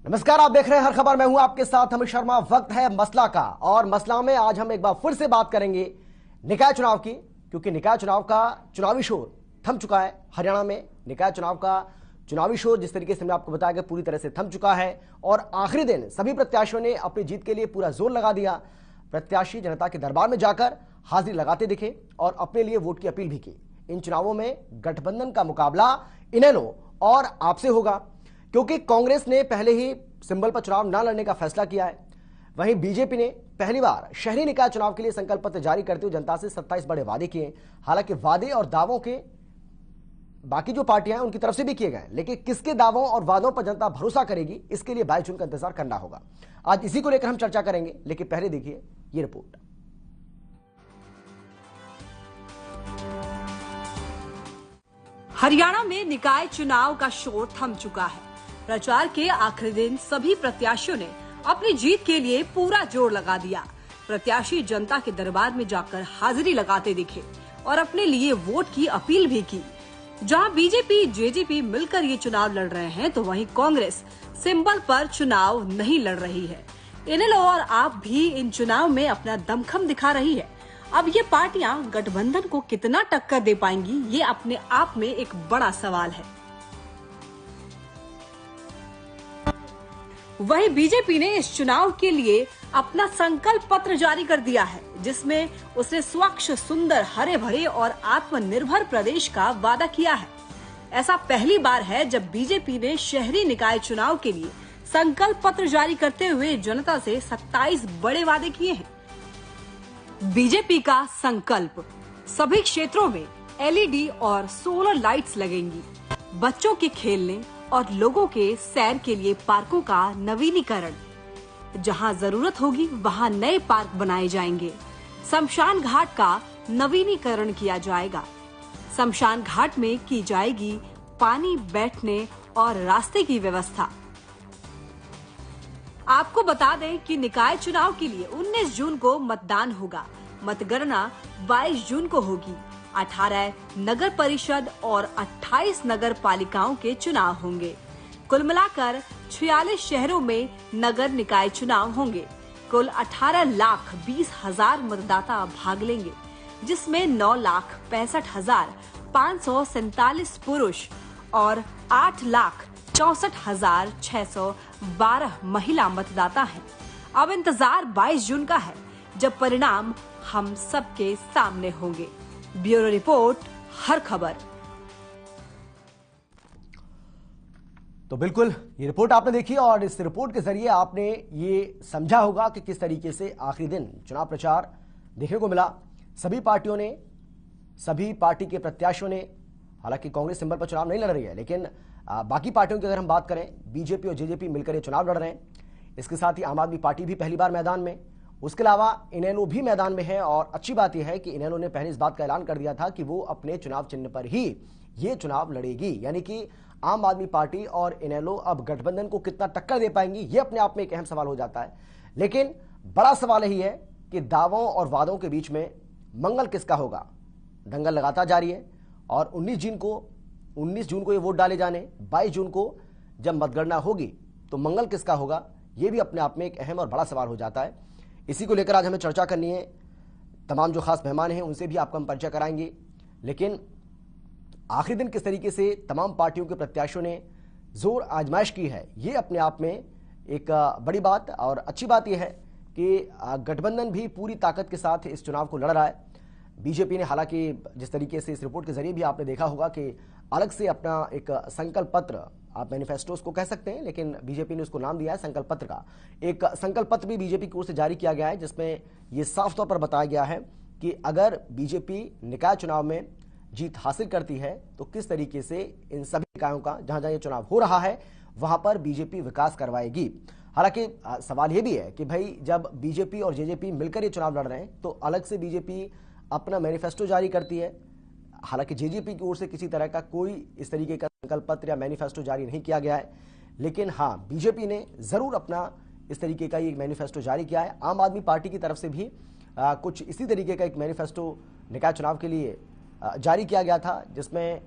नमस्कार, आप देख रहे हैं हर खबर। मैं हूं आपके साथ अमित शर्मा। वक्त है मसला का, और मसला में आज हम एक बार फिर से बात करेंगे निकाय चुनाव की, क्योंकि निकाय चुनाव का चुनावी शोर थम चुका है। हरियाणा में निकाय चुनाव का चुनावी शोर जिस तरीके से मैं आपको बताया गया पूरी तरह से थम चुका है, और आखिरी दिन सभी प्रत्याशियों ने अपनी जीत के लिए पूरा जोर लगा दिया। प्रत्याशी जनता के दरबार में जाकर हाजिरी लगाते दिखे और अपने लिए वोट की अपील भी की। इन चुनावों में गठबंधन का मुकाबला इनेलो और आपसे होगा, क्योंकि कांग्रेस ने पहले ही सिंबल पर चुनाव न लड़ने का फैसला किया है। वहीं बीजेपी ने पहली बार शहरी निकाय चुनाव के लिए संकल्प पत्र जारी करते हुए जनता से 27 बड़े वादे किए। हालांकि वादे और दावों के बाकी जो पार्टियां हैं उनकी तरफ से भी किए गए, लेकिन किसके दावों और वादों पर जनता भरोसा करेगी, इसके लिए 22 जून का इंतजार करना होगा। आज इसी को लेकर हम चर्चा करेंगे, लेकिन पहले देखिए ये रिपोर्ट। हरियाणा में निकाय चुनाव का शोर थम चुका है। प्रचार के आखिरी दिन सभी प्रत्याशियों ने अपनी जीत के लिए पूरा जोर लगा दिया। प्रत्याशी जनता के दरबार में जाकर हाजिरी लगाते दिखे और अपने लिए वोट की अपील भी की। जहां बीजेपी जेजेपी मिलकर ये चुनाव लड़ रहे हैं, तो वहीं कांग्रेस सिंबल पर चुनाव नहीं लड़ रही है। इनेलो और आप भी इन चुनाव में अपना दमखम दिखा रही है। अब ये पार्टियां गठबंधन को कितना टक्कर दे पाएंगी, ये अपने आप में एक बड़ा सवाल है। वहीं बीजेपी ने इस चुनाव के लिए अपना संकल्प पत्र जारी कर दिया है, जिसमें उसने स्वच्छ, सुंदर, हरे भरे और आत्मनिर्भर प्रदेश का वादा किया है। ऐसा पहली बार है जब बीजेपी ने शहरी निकाय चुनाव के लिए संकल्प पत्र जारी करते हुए जनता से 27 बड़े वादे किए हैं। बीजेपी का संकल्प: सभी क्षेत्रों में एलईडी और सोलर लाइट्स लगेंगी। बच्चों के खेलने और लोगों के सैर के लिए पार्कों का नवीनीकरण। जहां जरूरत होगी वहां नए पार्क बनाए जाएंगे। शमशान घाट का नवीनीकरण किया जाएगा। शमशान घाट में की जाएगी पानी, बैठने और रास्ते की व्यवस्था। आपको बता दें कि निकाय चुनाव के लिए 19 जून को मतदान होगा। मतगणना 22 जून को होगी। 18 नगर परिषद और 28 नगर पालिकाओं के चुनाव होंगे। कुल मिलाकर 46 शहरों में नगर निकाय चुनाव होंगे। कुल 18,20,000 मतदाता भाग लेंगे, जिसमें 9,65,547 पुरुष और 8,64,612 महिला मतदाता हैं। अब इंतजार 22 जून का है, जब परिणाम हम सबके सामने होंगे। ब्यूरो रिपोर्ट, हर खबर। तो बिल्कुल ये रिपोर्ट आपने देखी, और इस रिपोर्ट के जरिए आपने ये समझा होगा कि किस तरीके से आखिरी दिन चुनाव प्रचार देखने को मिला। सभी पार्टियों ने, सभी पार्टी के प्रत्याशियों ने, हालांकि कांग्रेस सिंबल पर चुनाव नहीं लड़ रही है, लेकिन बाकी पार्टियों की अगर हम बात करें, बीजेपी और जेजेपी मिलकर ये चुनाव लड़ रहे हैं। इसके साथ ही आम आदमी पार्टी भी पहली बार मैदान में, उसके अलावा इनेलो भी मैदान में है। और अच्छी बात यह है कि इनेलो ने पहले इस बात का ऐलान कर दिया था कि वो अपने चुनाव चिन्ह पर ही ये चुनाव लड़ेगी, यानी कि आम आदमी पार्टी और इनेलो अब गठबंधन को कितना टक्कर दे पाएंगी, ये अपने आप में एक अहम सवाल हो जाता है। लेकिन बड़ा सवाल यही है कि दावों और वादों के बीच में मंगल किसका होगा। दंगल लगातार जारी है, और 19 जून को ये वोट डाले जाने, 22 जून को जब मतगणना होगी तो मंगल किसका होगा, ये भी अपने आप में एक अहम और बड़ा सवाल हो जाता है। इसी को लेकर आज हमें चर्चा करनी है। तमाम जो खास मेहमान हैं उनसे भी आपको हम परिचय कराएंगे। लेकिन आखिरी दिन किस तरीके से तमाम पार्टियों के प्रत्याशियों ने जोर आजमाइश की है, ये अपने आप में एक बड़ी बात और अच्छी बात यह है कि गठबंधन भी पूरी ताकत के साथ इस चुनाव को लड़ रहा है। बीजेपी ने, हालांकि जिस तरीके से इस रिपोर्ट के जरिए भी आपने देखा होगा कि अलग से अपना एक संकल्प पत्र, आप मैनिफेस्टोस को कह सकते हैं, लेकिन बीजेपी ने उसको नाम दिया है संकल्प पत्र का। एक संकल्प पत्र भी बीजेपी की ओर से जारी किया गया है, जिसमें यह साफ तौर पर बताया गया है कि अगर बीजेपी निकाय चुनाव में जीत हासिल करती है तो किस तरीके से इन सभी निकायों का, जहां जहां ये चुनाव हो रहा है, वहां पर बीजेपी विकास करवाएगी। हालांकि सवाल यह भी है कि भाई जब बीजेपी और जेजेपी मिलकर ये चुनाव लड़ रहे हैं तो अलग से बीजेपी अपना मैनिफेस्टो जारी करती है। हालांकि जेजेपी की ओर से किसी तरह का कोई इस तरीके का संकल्प पत्र या मैनिफेस्टो जारी नहीं किया गया है, लेकिन हाँ, बीजेपी ने जरूर अपना इस तरीके का ये मैनिफेस्टो जारी किया है। आम आदमी पार्टी की तरफ से भी कुछ इसी तरीके का एक मैनिफेस्टो निकाय चुनाव के लिए जारी किया गया था, जिसमें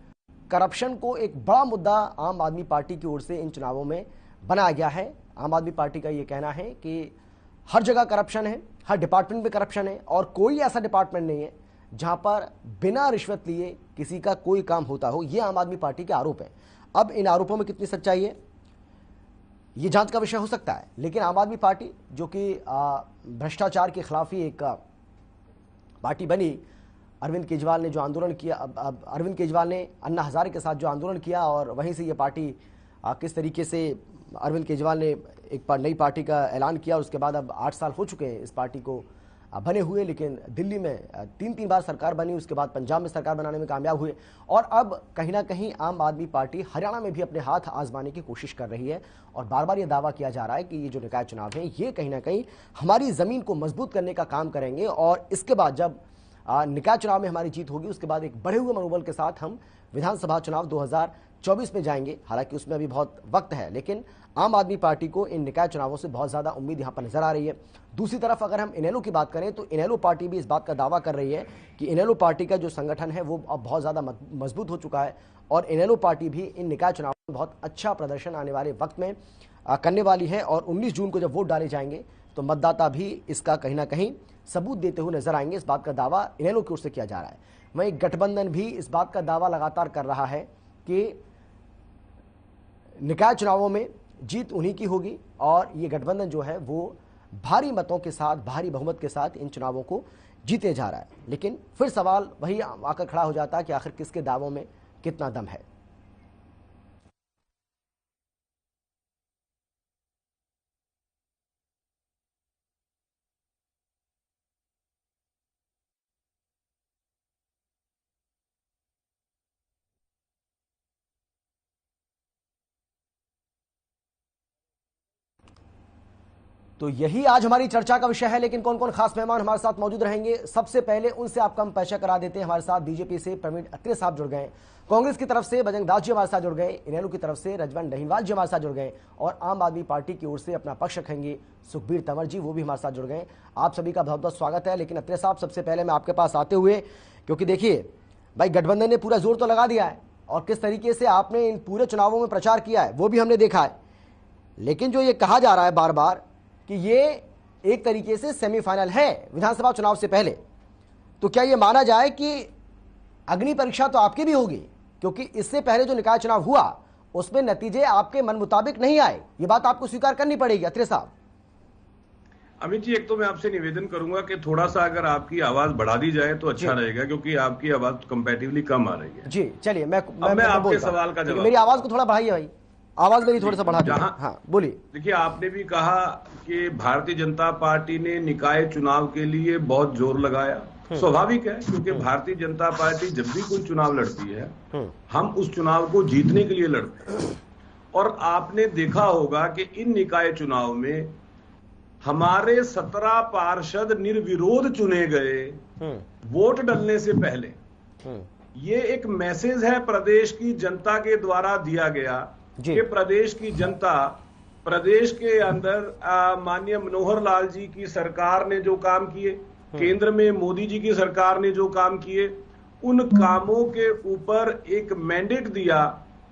करप्शन को एक बड़ा मुद्दा आम आदमी पार्टी की ओर से इन चुनावों में बनाया गया है। आम आदमी पार्टी का ये कहना है कि हर जगह करप्शन है, हर डिपार्टमेंट में करप्शन है और कोई ऐसा डिपार्टमेंट नहीं है जहां पर बिना रिश्वत लिए किसी का कोई काम होता हो। ये आम आदमी पार्टी के आरोप है। अब इन आरोपों में कितनी सच्चाई है ये जांच का विषय हो सकता है, लेकिन आम आदमी पार्टी जो कि भ्रष्टाचार के खिलाफ ही एक पार्टी बनी, अरविंद केजरीवाल ने जो आंदोलन किया, अरविंद केजरीवाल ने अन्ना हजारे के साथ जो आंदोलन किया और वहीं से ये पार्टी किस तरीके से अरविंद केजरीवाल ने एक नई पार्टी का ऐलान किया। उसके बाद अब 8 साल हो चुके हैं इस पार्टी को बने हुए, लेकिन दिल्ली में 3 बार सरकार बनी, उसके बाद पंजाब में सरकार बनाने में कामयाब हुए और अब कहीं ना कहीं आम आदमी पार्टी हरियाणा में भी अपने हाथ आजमाने की कोशिश कर रही है और बार बार ये दावा किया जा रहा है कि ये जो निकाय चुनाव है ये कहीं ना कहीं हमारी जमीन को मजबूत करने का काम करेंगे और इसके बाद जब निकाय चुनाव में हमारी जीत होगी उसके बाद एक बढ़े हुए मनोबल के साथ हम विधानसभा चुनाव 2024 में जाएंगे। हालांकि उसमें अभी बहुत वक्त है, लेकिन आम आदमी पार्टी को इन निकाय चुनावों से बहुत ज्यादा उम्मीद यहां पर नजर आ रही है। दूसरी तरफ अगर हम इनेलो की बात करें तो इनेलो पार्टी भी इस बात का दावा कर रही है कि इनेलो पार्टी का जो संगठन है वो अब बहुत ज्यादा मजबूत हो चुका है और इनेलो पार्टी भी इन निकाय चुनावों में बहुत अच्छा प्रदर्शन आने वाले वक्त में करने वाली है और 19 जून को जब वोट डाले जाएंगे तो मतदाता भी इसका कहीं ना कहीं सबूत देते हुए नजर आएंगे। इस बात का दावा इनेलो की ओर से किया जा रहा है। वहीं गठबंधन भी इस बात का दावा लगातार कर रहा है कि निकाय चुनावों में जीत उन्हीं की होगी और ये गठबंधन जो है वो भारी मतों के साथ, भारी बहुमत के साथ इन चुनावों को जीते जा रहा है। लेकिन फिर सवाल वही आकर खड़ा हो जाता है कि आखिर किसके दावों में कितना दम है। तो यही आज हमारी चर्चा का विषय है, लेकिन कौन कौन खास मेहमान हमारे साथ मौजूद रहेंगे, सबसे पहले उनसे आपका हम परिचय करा देते हैं। हमारे साथ बीजेपी से प्रवीण अत्रे साहब जुड़ गए, कांग्रेस की तरफ से बजरंग दास जी हमारे साथ जुड़ गए, इनेलो की तरफ से रजवन डहीवाल जी हमारे साथ जुड़ गए और आम आदमी पार्टी की ओर से अपना पक्ष रखेंगे सुखबीर तंवर जी, वो भी हमारे साथ जुड़ गए। आप सभी का बहुत बहुत स्वागत है। लेकिन अत्रे साहब, सबसे पहले मैं आपके पास आते हुए, क्योंकि देखिए भाई गठबंधन ने पूरा जोर तो लगा दिया है और किस तरीके से आपने इन पूरे चुनावों में प्रचार किया है वो भी हमने देखा है, लेकिन जो ये कहा जा रहा है बार बार कि ये एक तरीके से सेमीफाइनल है विधानसभा चुनाव से पहले, तो क्या यह माना जाए कि अग्नि परीक्षा तो आपकी भी होगी, क्योंकि इससे पहले जो निकाय चुनाव हुआ उसमें नतीजे आपके मन मुताबिक नहीं आए, ये बात आपको स्वीकार करनी पड़ेगी। अत्रे साहब। अमित जी, एक तो मैं आपसे निवेदन करूंगा कि थोड़ा सा अगर आपकी आवाज बढ़ा दी जाए तो अच्छा रहेगा, क्योंकि आपकी आवाज कंपैरेटिवली कम आ रही है। जी चलिए, मैं आपके सवाल का जवाब, मेरी आवाज को थोड़ा बढ़ाइए भाई, आवाज मेरी थोड़ा सा बढ़ा दीजिए। हाँ बोलिए। देखिए, आपने भी कहा कि भारतीय जनता पार्टी ने निकाय चुनाव के लिए बहुत जोर लगाया। स्वाभाविक है, क्योंकि भारतीय जनता पार्टी जब भी कोई चुनाव लड़ती है हम उस चुनाव को जीतने के लिए लड़ते हैं। और आपने देखा होगा कि इन निकाय चुनाव में हमारे 17 पार्षद निर्विरोध चुने गए वोट डालने से पहले। ये एक मैसेज है प्रदेश की जनता के द्वारा दिया गया कि प्रदेश की जनता, प्रदेश के अंदर माननीय मनोहर लाल जी की सरकार ने जो काम किए, केंद्र में मोदी जी की सरकार ने जो काम किए, उन कामों के ऊपर एक मैंडेट दिया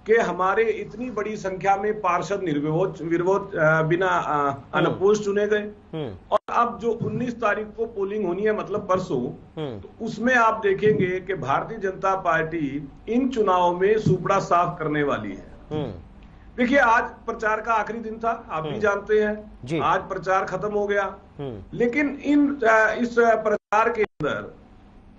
कि हमारे इतनी बड़ी संख्या में पार्षद निर्विरोध बिना अनपोज चुने गए। और अब जो 19 तारीख को पोलिंग होनी है, मतलब परसों, तो उसमें आप देखेंगे कि भारतीय जनता पार्टी इन चुनावों में सुपड़ा साफ करने वाली है। देखिए, आज प्रचार का आखिरी दिन था, आप भी जानते हैं, आज प्रचार खत्म हो गया। लेकिन इस प्रचार के अंदर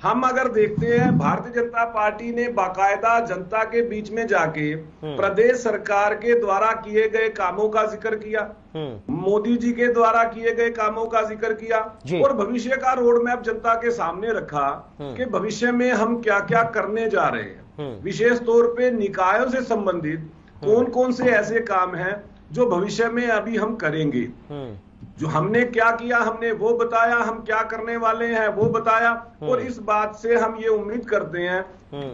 हम अगर देखते हैं, भारतीय जनता पार्टी ने बाकायदा जनता के बीच में जाके प्रदेश सरकार के द्वारा किए गए कामों का जिक्र किया, मोदी जी के द्वारा किए गए कामों का जिक्र किया और भविष्य का रोड मैप जनता के सामने रखा कि भविष्य में हम क्या क्या करने जा रहे हैं। विशेष तौर पे निकायों से संबंधित कौन कौन से ऐसे काम हैं जो भविष्य में अभी हम करेंगे। जो हमने क्या किया हमने वो बताया, हम क्या करने वाले हैं वो बताया। और इस बात से हम ये उम्मीद करते हैं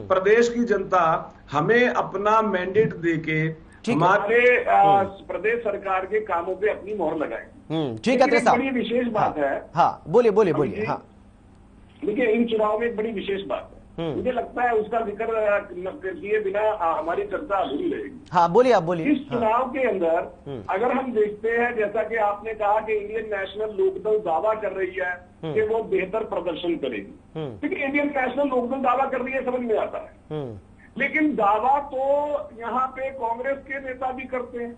प्रदेश की जनता हमें अपना मैंडेट देके हमारे प्रदेश सरकार के कामों पे अपनी मोहर लगाए। ठीक है, बड़ी विशेष बात है। हाँ बोलिए बोलिए बोलिए। हाँ देखिए, इन चुनाव में एक बड़ी विशेष बात है। मुझे लगता है उसका जिक्र किए बिना हमारी चर्चा अधूरी रहेगी। हाँ बोलिए, आप बोलिए। इस चुनाव के अंदर अगर हम देखते हैं, जैसा कि आपने कहा कि इंडियन नेशनल लोकदल दावा कर रही है कि वो बेहतर प्रदर्शन करेगी। देखिए, इंडियन नेशनल लोकदल दावा कर रही है, समझ में आता है, लेकिन दावा तो यहाँ पे कांग्रेस के नेता भी करते हैं,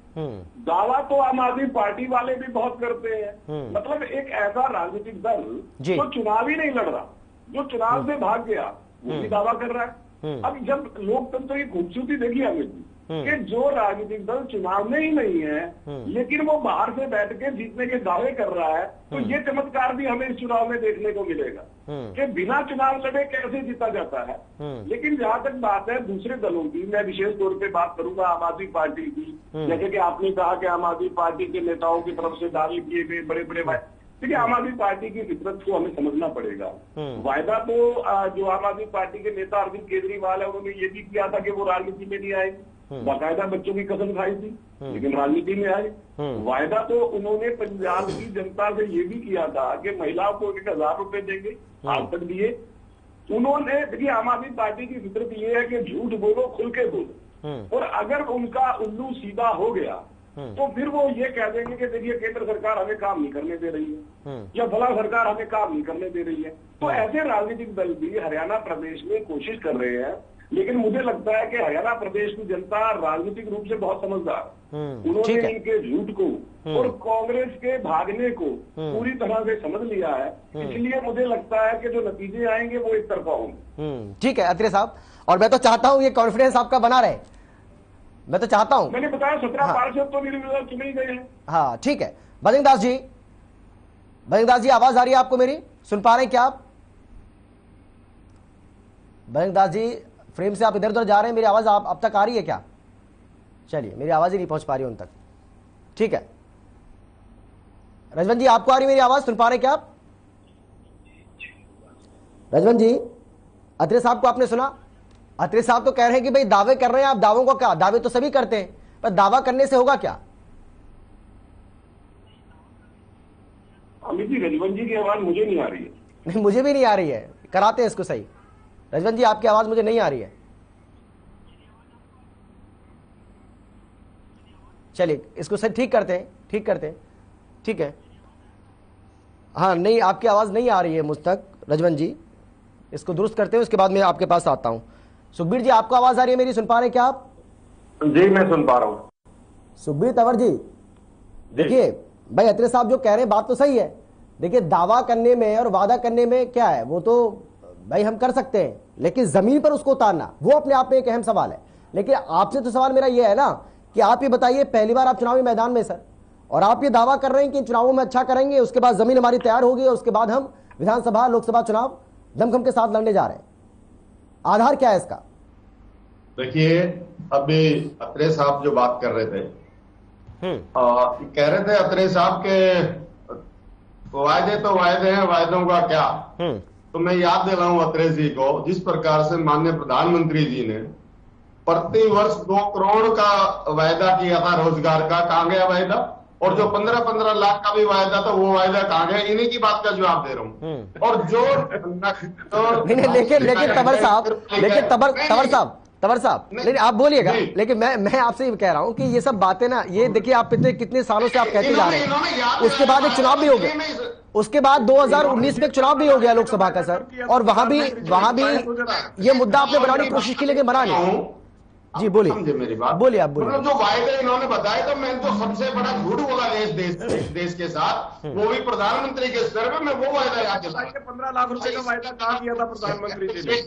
दावा तो आम आदमी पार्टी वाले भी बहुत करते हैं। मतलब एक ऐसा राजनीतिक दल जो चुनाव ही नहीं लड़ रहा, जो चुनाव से भाग गया, वो भी दावा कर रहा है। अब जब लोकतंत्र की खूबसूरती देखी हमें कि जो राजनीतिक दल चुनाव में ही नहीं है लेकिन वो बाहर से बैठ के जीतने के दावे कर रहा है, तो ये चमत्कार भी हमें इस चुनाव में देखने को मिलेगा कि बिना चुनाव लड़े कैसे जीता जाता है। लेकिन जहां तक बात है दूसरे दलों की, मैं विशेष तौर पे बात करूंगा आम आदमी पार्टी की। जैसे कि आपने कहा कि आम आदमी पार्टी के नेताओं की तरफ से दावे किए गए बड़े बड़े वायदे। देखिए, आम आदमी पार्टी की फितरत को हमें समझना पड़ेगा। वायदा तो जो आम आदमी पार्टी के नेता अरविंद केजरीवाल है, उन्होंने ये भी किया था कि वो राजनीति में नहीं आएंगे, बाकायदा बच्चों की कसम खाई थी, लेकिन राजनीति में आए। वायदा तो उन्होंने पंजाब की जनता से ये भी किया था कि महिलाओं को 1,000 रुपए देंगे, आज तक दिए उन्होंने। देखिए, आम आदमी पार्टी की फितरत ये है कि झूठ बोलो, खुल के बोलो, और अगर उनका उल्लू सीधा हो गया तो फिर वो ये कह देंगे कि देखिए केंद्र सरकार हमें काम नहीं करने दे रही है या फला सरकार हमें काम नहीं करने दे रही है। तो ऐसे राजनीतिक दल भी हरियाणा प्रदेश में कोशिश कर रहे हैं, लेकिन मुझे लगता है कि हरियाणा प्रदेश की जनता राजनीतिक रूप से बहुत समझदार, उन्होंने इनके झूठ को और कांग्रेस के भागने को पूरी तरह से समझ लिया है। इसलिए मुझे लगता है कि जो नतीजे आएंगे वो एक तरफा होंगे। ठीक है अत्रे साहब, और मैं तो चाहता हूं ये कॉन्फिडेंस आपका बना रहे, मैं तो चाहता हूं। मैंने बताया 17 पार्षद तो निर्विरोध चुने ही गए हैं। हाँ ठीक है। बजरंग दास जी आवाज आ रही है आपको मेरी? सुन पा रहे हैं क्या आप? बजरंग दास जी फ्रेम से आप इधर उधर जा रहे हैं, मेरी आवाज आप अब तक आ रही है क्या? चलिए, मेरी आवाज ही नहीं पहुंच पा रही उन तक। ठीक है, रजवन जी आपको आ रही मेरी आवाज? सुन पा रहे हैं क्या आप? रजवन जी, अत्रे साहब को आपने सुना? अत्रे साहब तो कह रहे हैं कि भाई दावे कर रहे हैं आप, दावों को क्या, दावे तो सभी करते हैं, पर दावा करने से होगा क्या? अमित जी, रजवन जी की आवाज मुझे नहीं आ रही है। नहीं, मुझे भी नहीं आ रही है, कराते हैं इसको सही। रजवन जी आपकी आवाज मुझे नहीं आ रही है। चलिए इसको सही ठीक करते हैं, ठीक है। हाँ नहीं, आपकी आवाज नहीं आ रही है मुझ तक रजवन जी, इसको दुरुस्त करते हैं, उसके बाद मैं आपके पास आता हूं। सुखबीर जी आपको आवाज आ रही है मेरी? सुन पा रहे हैं क्या आप? जी मैं सुन पा रहा हूं। सुखबीर तंवर जी, देखिए भाई अत्रे साहब जो कह रहे हैं बात तो सही है। देखिए, दावा करने में और वादा करने में क्या है, वो तो भाई हम कर सकते हैं, लेकिन जमीन पर उसको उतारना वो अपने आप में एक अहम सवाल है। लेकिन आपसे तो सवाल मेरा ये है ना कि आप ये बताइए, पहली बार आप चुनावी मैदान में सर, और आप ये दावा कर रहे हैं कि चुनावों में अच्छा करेंगे, उसके बाद जमीन हमारी तैयार होगी और उसके बाद हम विधानसभा लोकसभा चुनाव दमखम के साथ लड़ने जा रहे हैं। आधार क्या है इसका? देखिए, अभी अत्रे साहब जो बात कर रहे थे, कह रहे थे अत्रे साहब के वायदे तो वायदे हैं, वायदों का क्या। तो मैं याद दिलाऊं अत्रे जी को, जिस प्रकार से माननीय प्रधानमंत्री जी ने प्रति वर्ष 2 करोड़ का वायदा किया था रोजगार का, कहां गया वायदा? और जो 15-15 लाख का भी वायदा था, वो वायदा कहां गया? इन्हीं की बात का जवाब दे रहा हूं। और जो लेकिन तंवर साहब लेकिन आप बोलिएगा, लेकिन मैं आपसे ये कह रहा हूं कि ये सब बातें ना, ये देखिए आप कितने सालों से आप कहते जा रहे हैं। उसके बाद एक चुनाव भी हो गया, उसके बाद 2019 में एक चुनाव भी हो गया लोकसभा का सर, और वहां भी ये मुद्दा आपने बनाने की कोशिश की, लेकिन बना नहीं। जी बोलिए, समझे मेरी बात? बोलिए आप बोलिए। मतलब जो वायदे इन्होंने बताए, तो मैं तो सबसे बड़ा झूठ बोला देश के साथ, वो भी प्रधानमंत्री के स्तर पे। मैं वो वायदा याद दिलाया, 15 लाख रुपए का वायदा कहाँ किया था प्रधानमंत्री जी ने?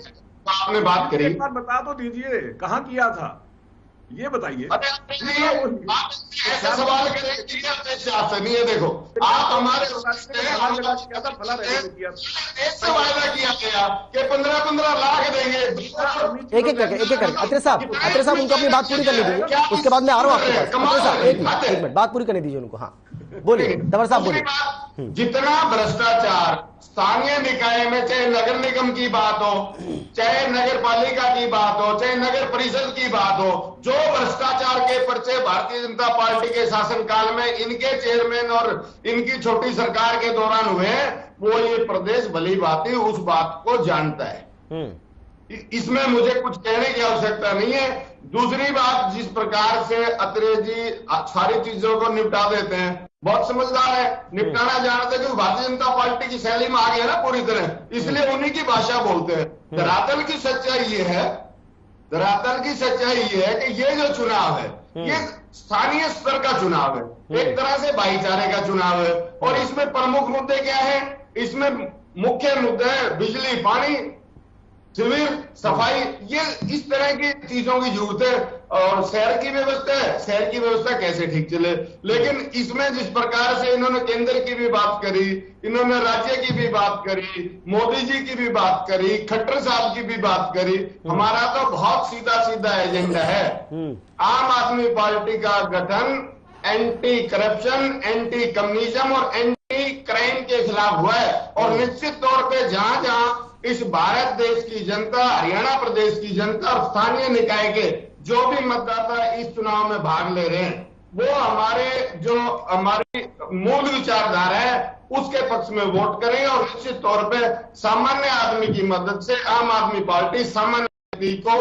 आपने बात करी, एक बार बता तो दीजिए कहाँ किया था, ये बताइए। ऐसा सवाल नहीं है। देखो, आप हमारे वायदा किया गया कि 15-15 लाख देंगे। एक एक करके अत्रे साहब उनको अपनी बात पूरी करने दीजिए, उसके बाद मैं आ रहा हूँ आपके पास। अत्रे साहब एक मिनट बात पूरी करने दीजिए उनको। हाँ बोलिए तंवर साहब, बोलिए। जितना भ्रष्टाचार स्थानीय निकाय में, चाहे नगर निगम की बात हो, चाहे नगर पालिका की बात हो, चाहे नगर परिषद की बात हो, जो भ्रष्टाचार के पर्चे भारतीय जनता पार्टी के शासनकाल में इनके चेयरमैन और इनकी छोटी सरकार के दौरान हुए, वो ये प्रदेश भली भांति उस बात को जानता है। इसमें मुझे कुछ कहने की आवश्यकता नहीं है। दूसरी बात, जिस प्रकार से अत्रे जी सारी चीजों को निपटा देते हैं, बहुत समझदार है, निपटाना जानते हैं, क्योंकि भारतीय जनता पार्टी की शैली में आ गया ना पूरी तरह, इसलिए उन्हीं की भाषा बोलते हैं। धरातल की सच्चाई ये है, धरातल की सच्चाई ये है कि ये जो चुनाव है ये स्थानीय स्तर का चुनाव है, एक तरह से भाईचारे का चुनाव है। और इसमें प्रमुख मुद्दे क्या है? इसमें मुख्य मुद्दे हैं बिजली, पानी, शिविर, सफाई, ये इस तरह की चीजों की जरूरत है। और शहर की व्यवस्था है, शहर की व्यवस्था कैसे ठीक चले। लेकिन इसमें जिस प्रकार से इन्होंने केंद्र की भी बात करी, इन्होंने राज्य की भी बात करी, मोदी जी की भी बात करी, खट्टर साहब की भी बात करी, हमारा तो बहुत सीधा सीधा एजेंडा है। आम आदमी पार्टी का गठन एंटी करप्शन, एंटी कम्युनिज्म और एंटी क्राइम के खिलाफ हुआ है। और निश्चित तौर पे जहां जहां इस भारत देश की जनता, हरियाणा प्रदेश की जनता और स्थानीय निकाय के जो भी मतदाता इस चुनाव में भाग ले रहे हैं, वो हमारी मूल विचारधारा है उसके पक्ष में वोट करें। और निश्चित तौर पे सामान्य आदमी की मदद से आम आदमी पार्टी सामान्य व्यक्ति को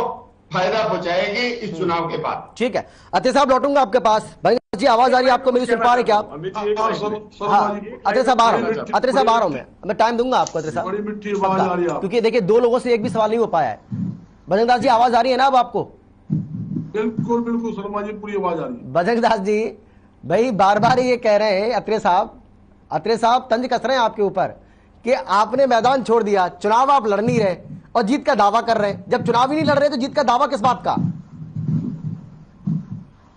फायदा पहुंचाएगी इस चुनाव के बाद। ठीक है, अत्रे साहब लौटूंगा आपके पास। भाई जी, आवाज आ रही है आपको मेरी? सुन पा रहे क्या आप? हाँ, अत्रे साहब आ रहा हूँ, अत्रे साहब आ रहा हूँ, मैं टाइम दूंगा आपको अत्रे साहब, बड़ी मिठी आवाज आ रही है, क्योंकि देखिए 2 लोगों से एक भी सवाल नहीं हो पाया है। बजरंग दास जी, आवाज आ रही है ना अब आपको? बिल्कुल बिल्कुल शर्मा जी, पूरी आवाज आ रही है। बजरंग दास जी भाई बार बार ये कह रहे हैं अत्रे साहब तंज कस रहे हैं आपके ऊपर कि आपने मैदान छोड़ दिया, चुनाव आप लड़ नहीं रहे और जीत का दावा कर रहे हैं। जब चुनाव ही नहीं लड़ रहे तो जीत का दावा किस बात का?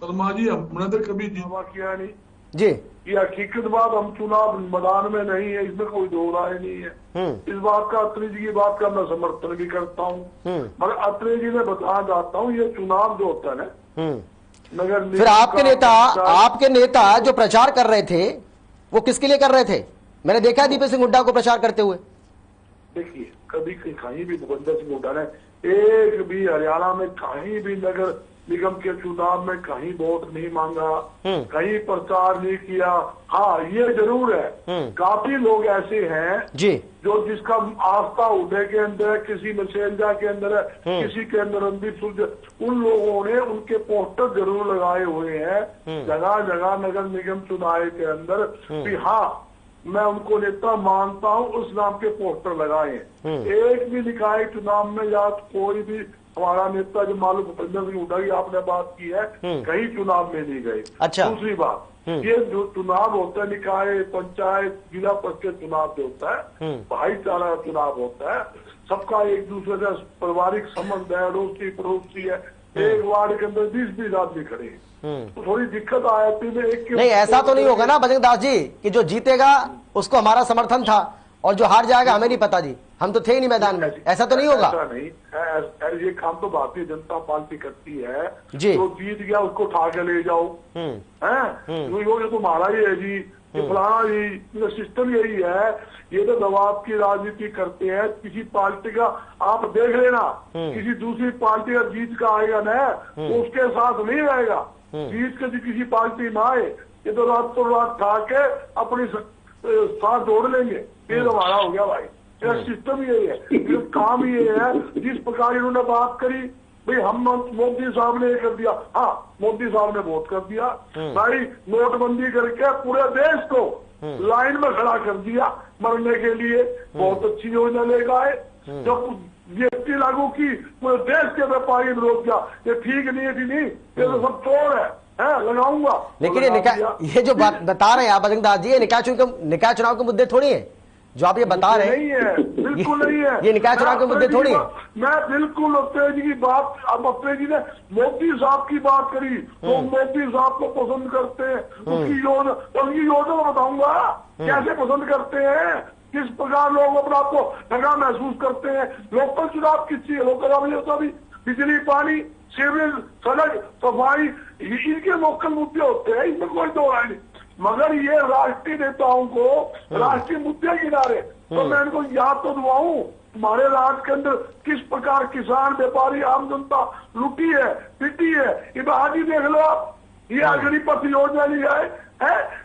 शर्मा जी, हमने तो कभी दावा किया नहीं जी। ये हकीकत बात, हम चुनाव मैदान में नहीं है, इसमें कोई दो राय नहीं है। इस बात का, अत्रे जी की बात का मैं समर्थन भी करता हूँ। मगर अत्रे जी ने बताना चाहता हूँ, ये चुनाव जो होता है ना, नगर फिर आपके नेता जो प्रचार कर रहे थे वो किसके लिए कर रहे थे? मैंने देखा है दीपेश सिंह हुड्डा को प्रचार करते हुए। देखिए, कभी कहीं भी भूपेंद्र सिंह हुड्डा ने एक भी हरियाणा में कहीं भी नगर निगम के चुनाव में कहीं वोट नहीं मांगा, कहीं प्रचार नहीं किया। हाँ, ये जरूर है काफी लोग ऐसे हैं जी जो जिसका आस्था उदय के अंदर है, किसी में शैलजा के अंदर है, किसी के अंदर रणदीप सूर्य, उन लोगों ने उनके पोस्टर जरूर लगाए हुए हैं जगह जगह नगर निगम चुनाव के अंदर कि हाँ मैं उनको नेता मानता हूँ, उस नाम के पोस्टर लगाए। एक भी निकाय चुनाव में या कोई भी हमारा नेता जो मालूम भूपेंद्र सिंह हुड्डा की आपने बात की है, कहीं चुनाव में नहीं गए। अच्छा। दूसरी बात, ये जो चुनाव होता है निकाय, पंचायत, जिला परिषद चुनाव जो होता है, भाईचारा चुनाव होता है, सबका एक दूसरे से पारिवारिक संबंध है, अड़ोसी पड़ोसी है। एक वार्ड के अंदर 20-20 आदमी खड़े हैं, तो थोड़ी दिक्कत आती है। नहीं, ऐसा तो नहीं होगा ना बजरंग दास जी कि जो जीतेगा उसको हमारा समर्थन था और जो हार जाएगा हमें नहीं पता जी, हम तो थे ही नहीं मैदान में, ऐसा तो नहीं होगा? ऐसा नहीं है, ये काम तो भारतीय जनता पार्टी करती है जी। तो जीत गया उसको उठा के ले जाओ, ये तुम्हारा ही है जी, ये फलाना जी, सिस्टम यही है। ये तो दबाव की राजनीति करते हैं। किसी पार्टी का आप देख लेना, किसी दूसरी पार्टी का जीत का आएगा ना तो उसके साथ नहीं रहेगा। जीत के किसी पार्टी ना आए, ये तो रात खा के अपनी साथ जोड़ लेंगे, ये तो हमारा हो गया भाई। ये सिस्टम यही है, काम ये है। जिस प्रकार इन्होंने बात करी, भाई हम मोदी साहब ने ये कर दिया, हाँ मोदी साहब ने वोट कर दिया भाई, नोटबंदी करके पूरे देश को लाइन में खड़ा कर दिया मरने के लिए। बहुत अच्छी योजना लेकर आए, जब जीएसटी लागू की पूरे देश के व्यापारी विरोध किया, ये ठीक नहीं है जी, नहीं ये तो सब चोर है लगाऊंगा। लेकिन ये जो बात बता रहे हैं आप बजरंग दास जी, ये निकाय चुनाव के मुद्दे थोड़ी है जो आप ये बता रहे हैं। नहीं है, बिल्कुल नहीं है। ये निकाय चुनाव के मुद्दे थोड़ी है। मैं बिल्कुल अत्रे जी की बात, अब अत्रे जी ने मोदी साहब की बात करी तो मोदी साहब को पसंद करते हैं, उनकी योजना बताऊंगा कैसे पसंद करते हैं, किस प्रकार लोग अपने आपको ठगा महसूस करते हैं। लोकल चुनाव किस चीज, लोकल भी बिजली, पानी, सीवरेज, सड़क, सफाई, इनके लोकल मुद्दे होते हैं, इसमें कोई दो राय नहीं। मगर ये राष्ट्रीय नेताओं को राष्ट्रीय मुद्दे किनारे, तो मैं इनको याद तो दुआऊं तुम्हारे राज्य के अंदर किस प्रकार किसान, व्यापारी, आम जनता लुटी है, पिटी है। ये आज ही देख लो आप, ये अग्निपथ योजना ली है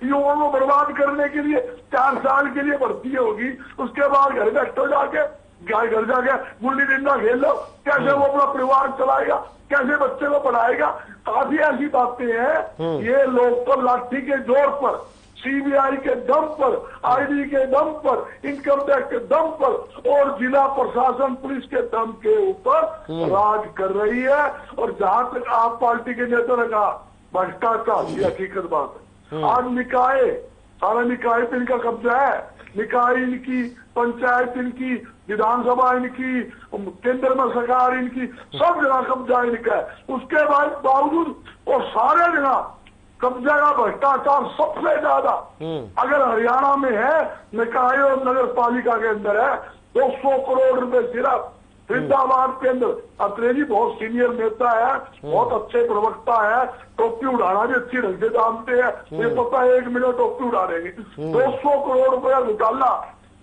युवाओं को बर्बाद करने के लिए 4 साल के लिए भर्ती होगी, उसके बाद घर बैठो जाके घर जाके गुल्ली डंडा खेल लो, कैसे वो अपना परिवार चलाएगा, कैसे बच्चे को पढ़ाएगा। काफी ऐसी बातें हैं। ये लोग तो लाठी के जोर पर, सीबीआई के दम पर, आईडी के दम पर, इनकम टैक्स के दम पर और जिला प्रशासन पुलिस के दम के ऊपर राज कर रही है। और जहां तक आप पार्टी के नेता ने कहा भ्रष्टाचार, ये हकीकत बात है। आज निकाय, सारा निकाय पे इनका कब्जा है। निकाय इनकी, पंचायत इनकी, विधानसभा इनकी, केंद्र में सरकार इनकी, सब जगह कब्जा इनका है। उसके बाद बावजूद और सारे जगह कब्जा का भ्रष्टाचार सबसे ज्यादा अगर हरियाणा में है, निकाय और नगर पालिका के अंदर है 200 करोड़ रुपए सिर्फ फरीदाबाद के अंदर। अत्रे जी बहुत सीनियर नेता है, बहुत अच्छे प्रवक्ता है, टोपी उड़ाना भी अच्छी ढंग से जानते हैं। मुझे पता है 1 मिनट टोपी उड़ा देंगे। 200 करोड़ रुपया घोटाला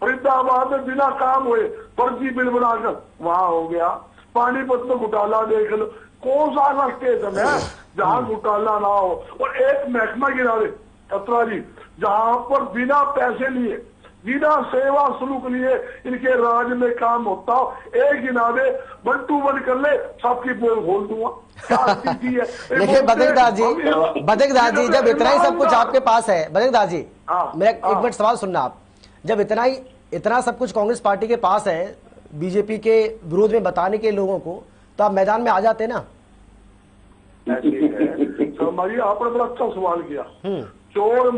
फरीदाबाद में बिना काम हुए फर्जी बिल बनाकर वहां हो गया। पानीपत में घोटाला देख लो। कौन सा ऐसा स्टेशन है जहां घोटाला ना हो? और एक महकमा गिरा दे खतरा जी, जहां पर बिना पैसे लिए, बिना सेवा शुल्क लिए इनके राज में काम होता हो, एक गिना दे, 1 to 1 कर ले, सबकी पोल खोल दूंगा। देखिए बद्रिकदास जी, जब इतना ही सब कुछ आपके पास है, बद्रिकदास जी मेरा एक मिनट सवाल सुनना आप, जब इतना सब कुछ कांग्रेस पार्टी के पास है बीजेपी के विरोध में बताने के लोगों को, तो आप मैदान में आ जाते ना। हमारी आपने बड़ा अच्छा सवाल किया। चोर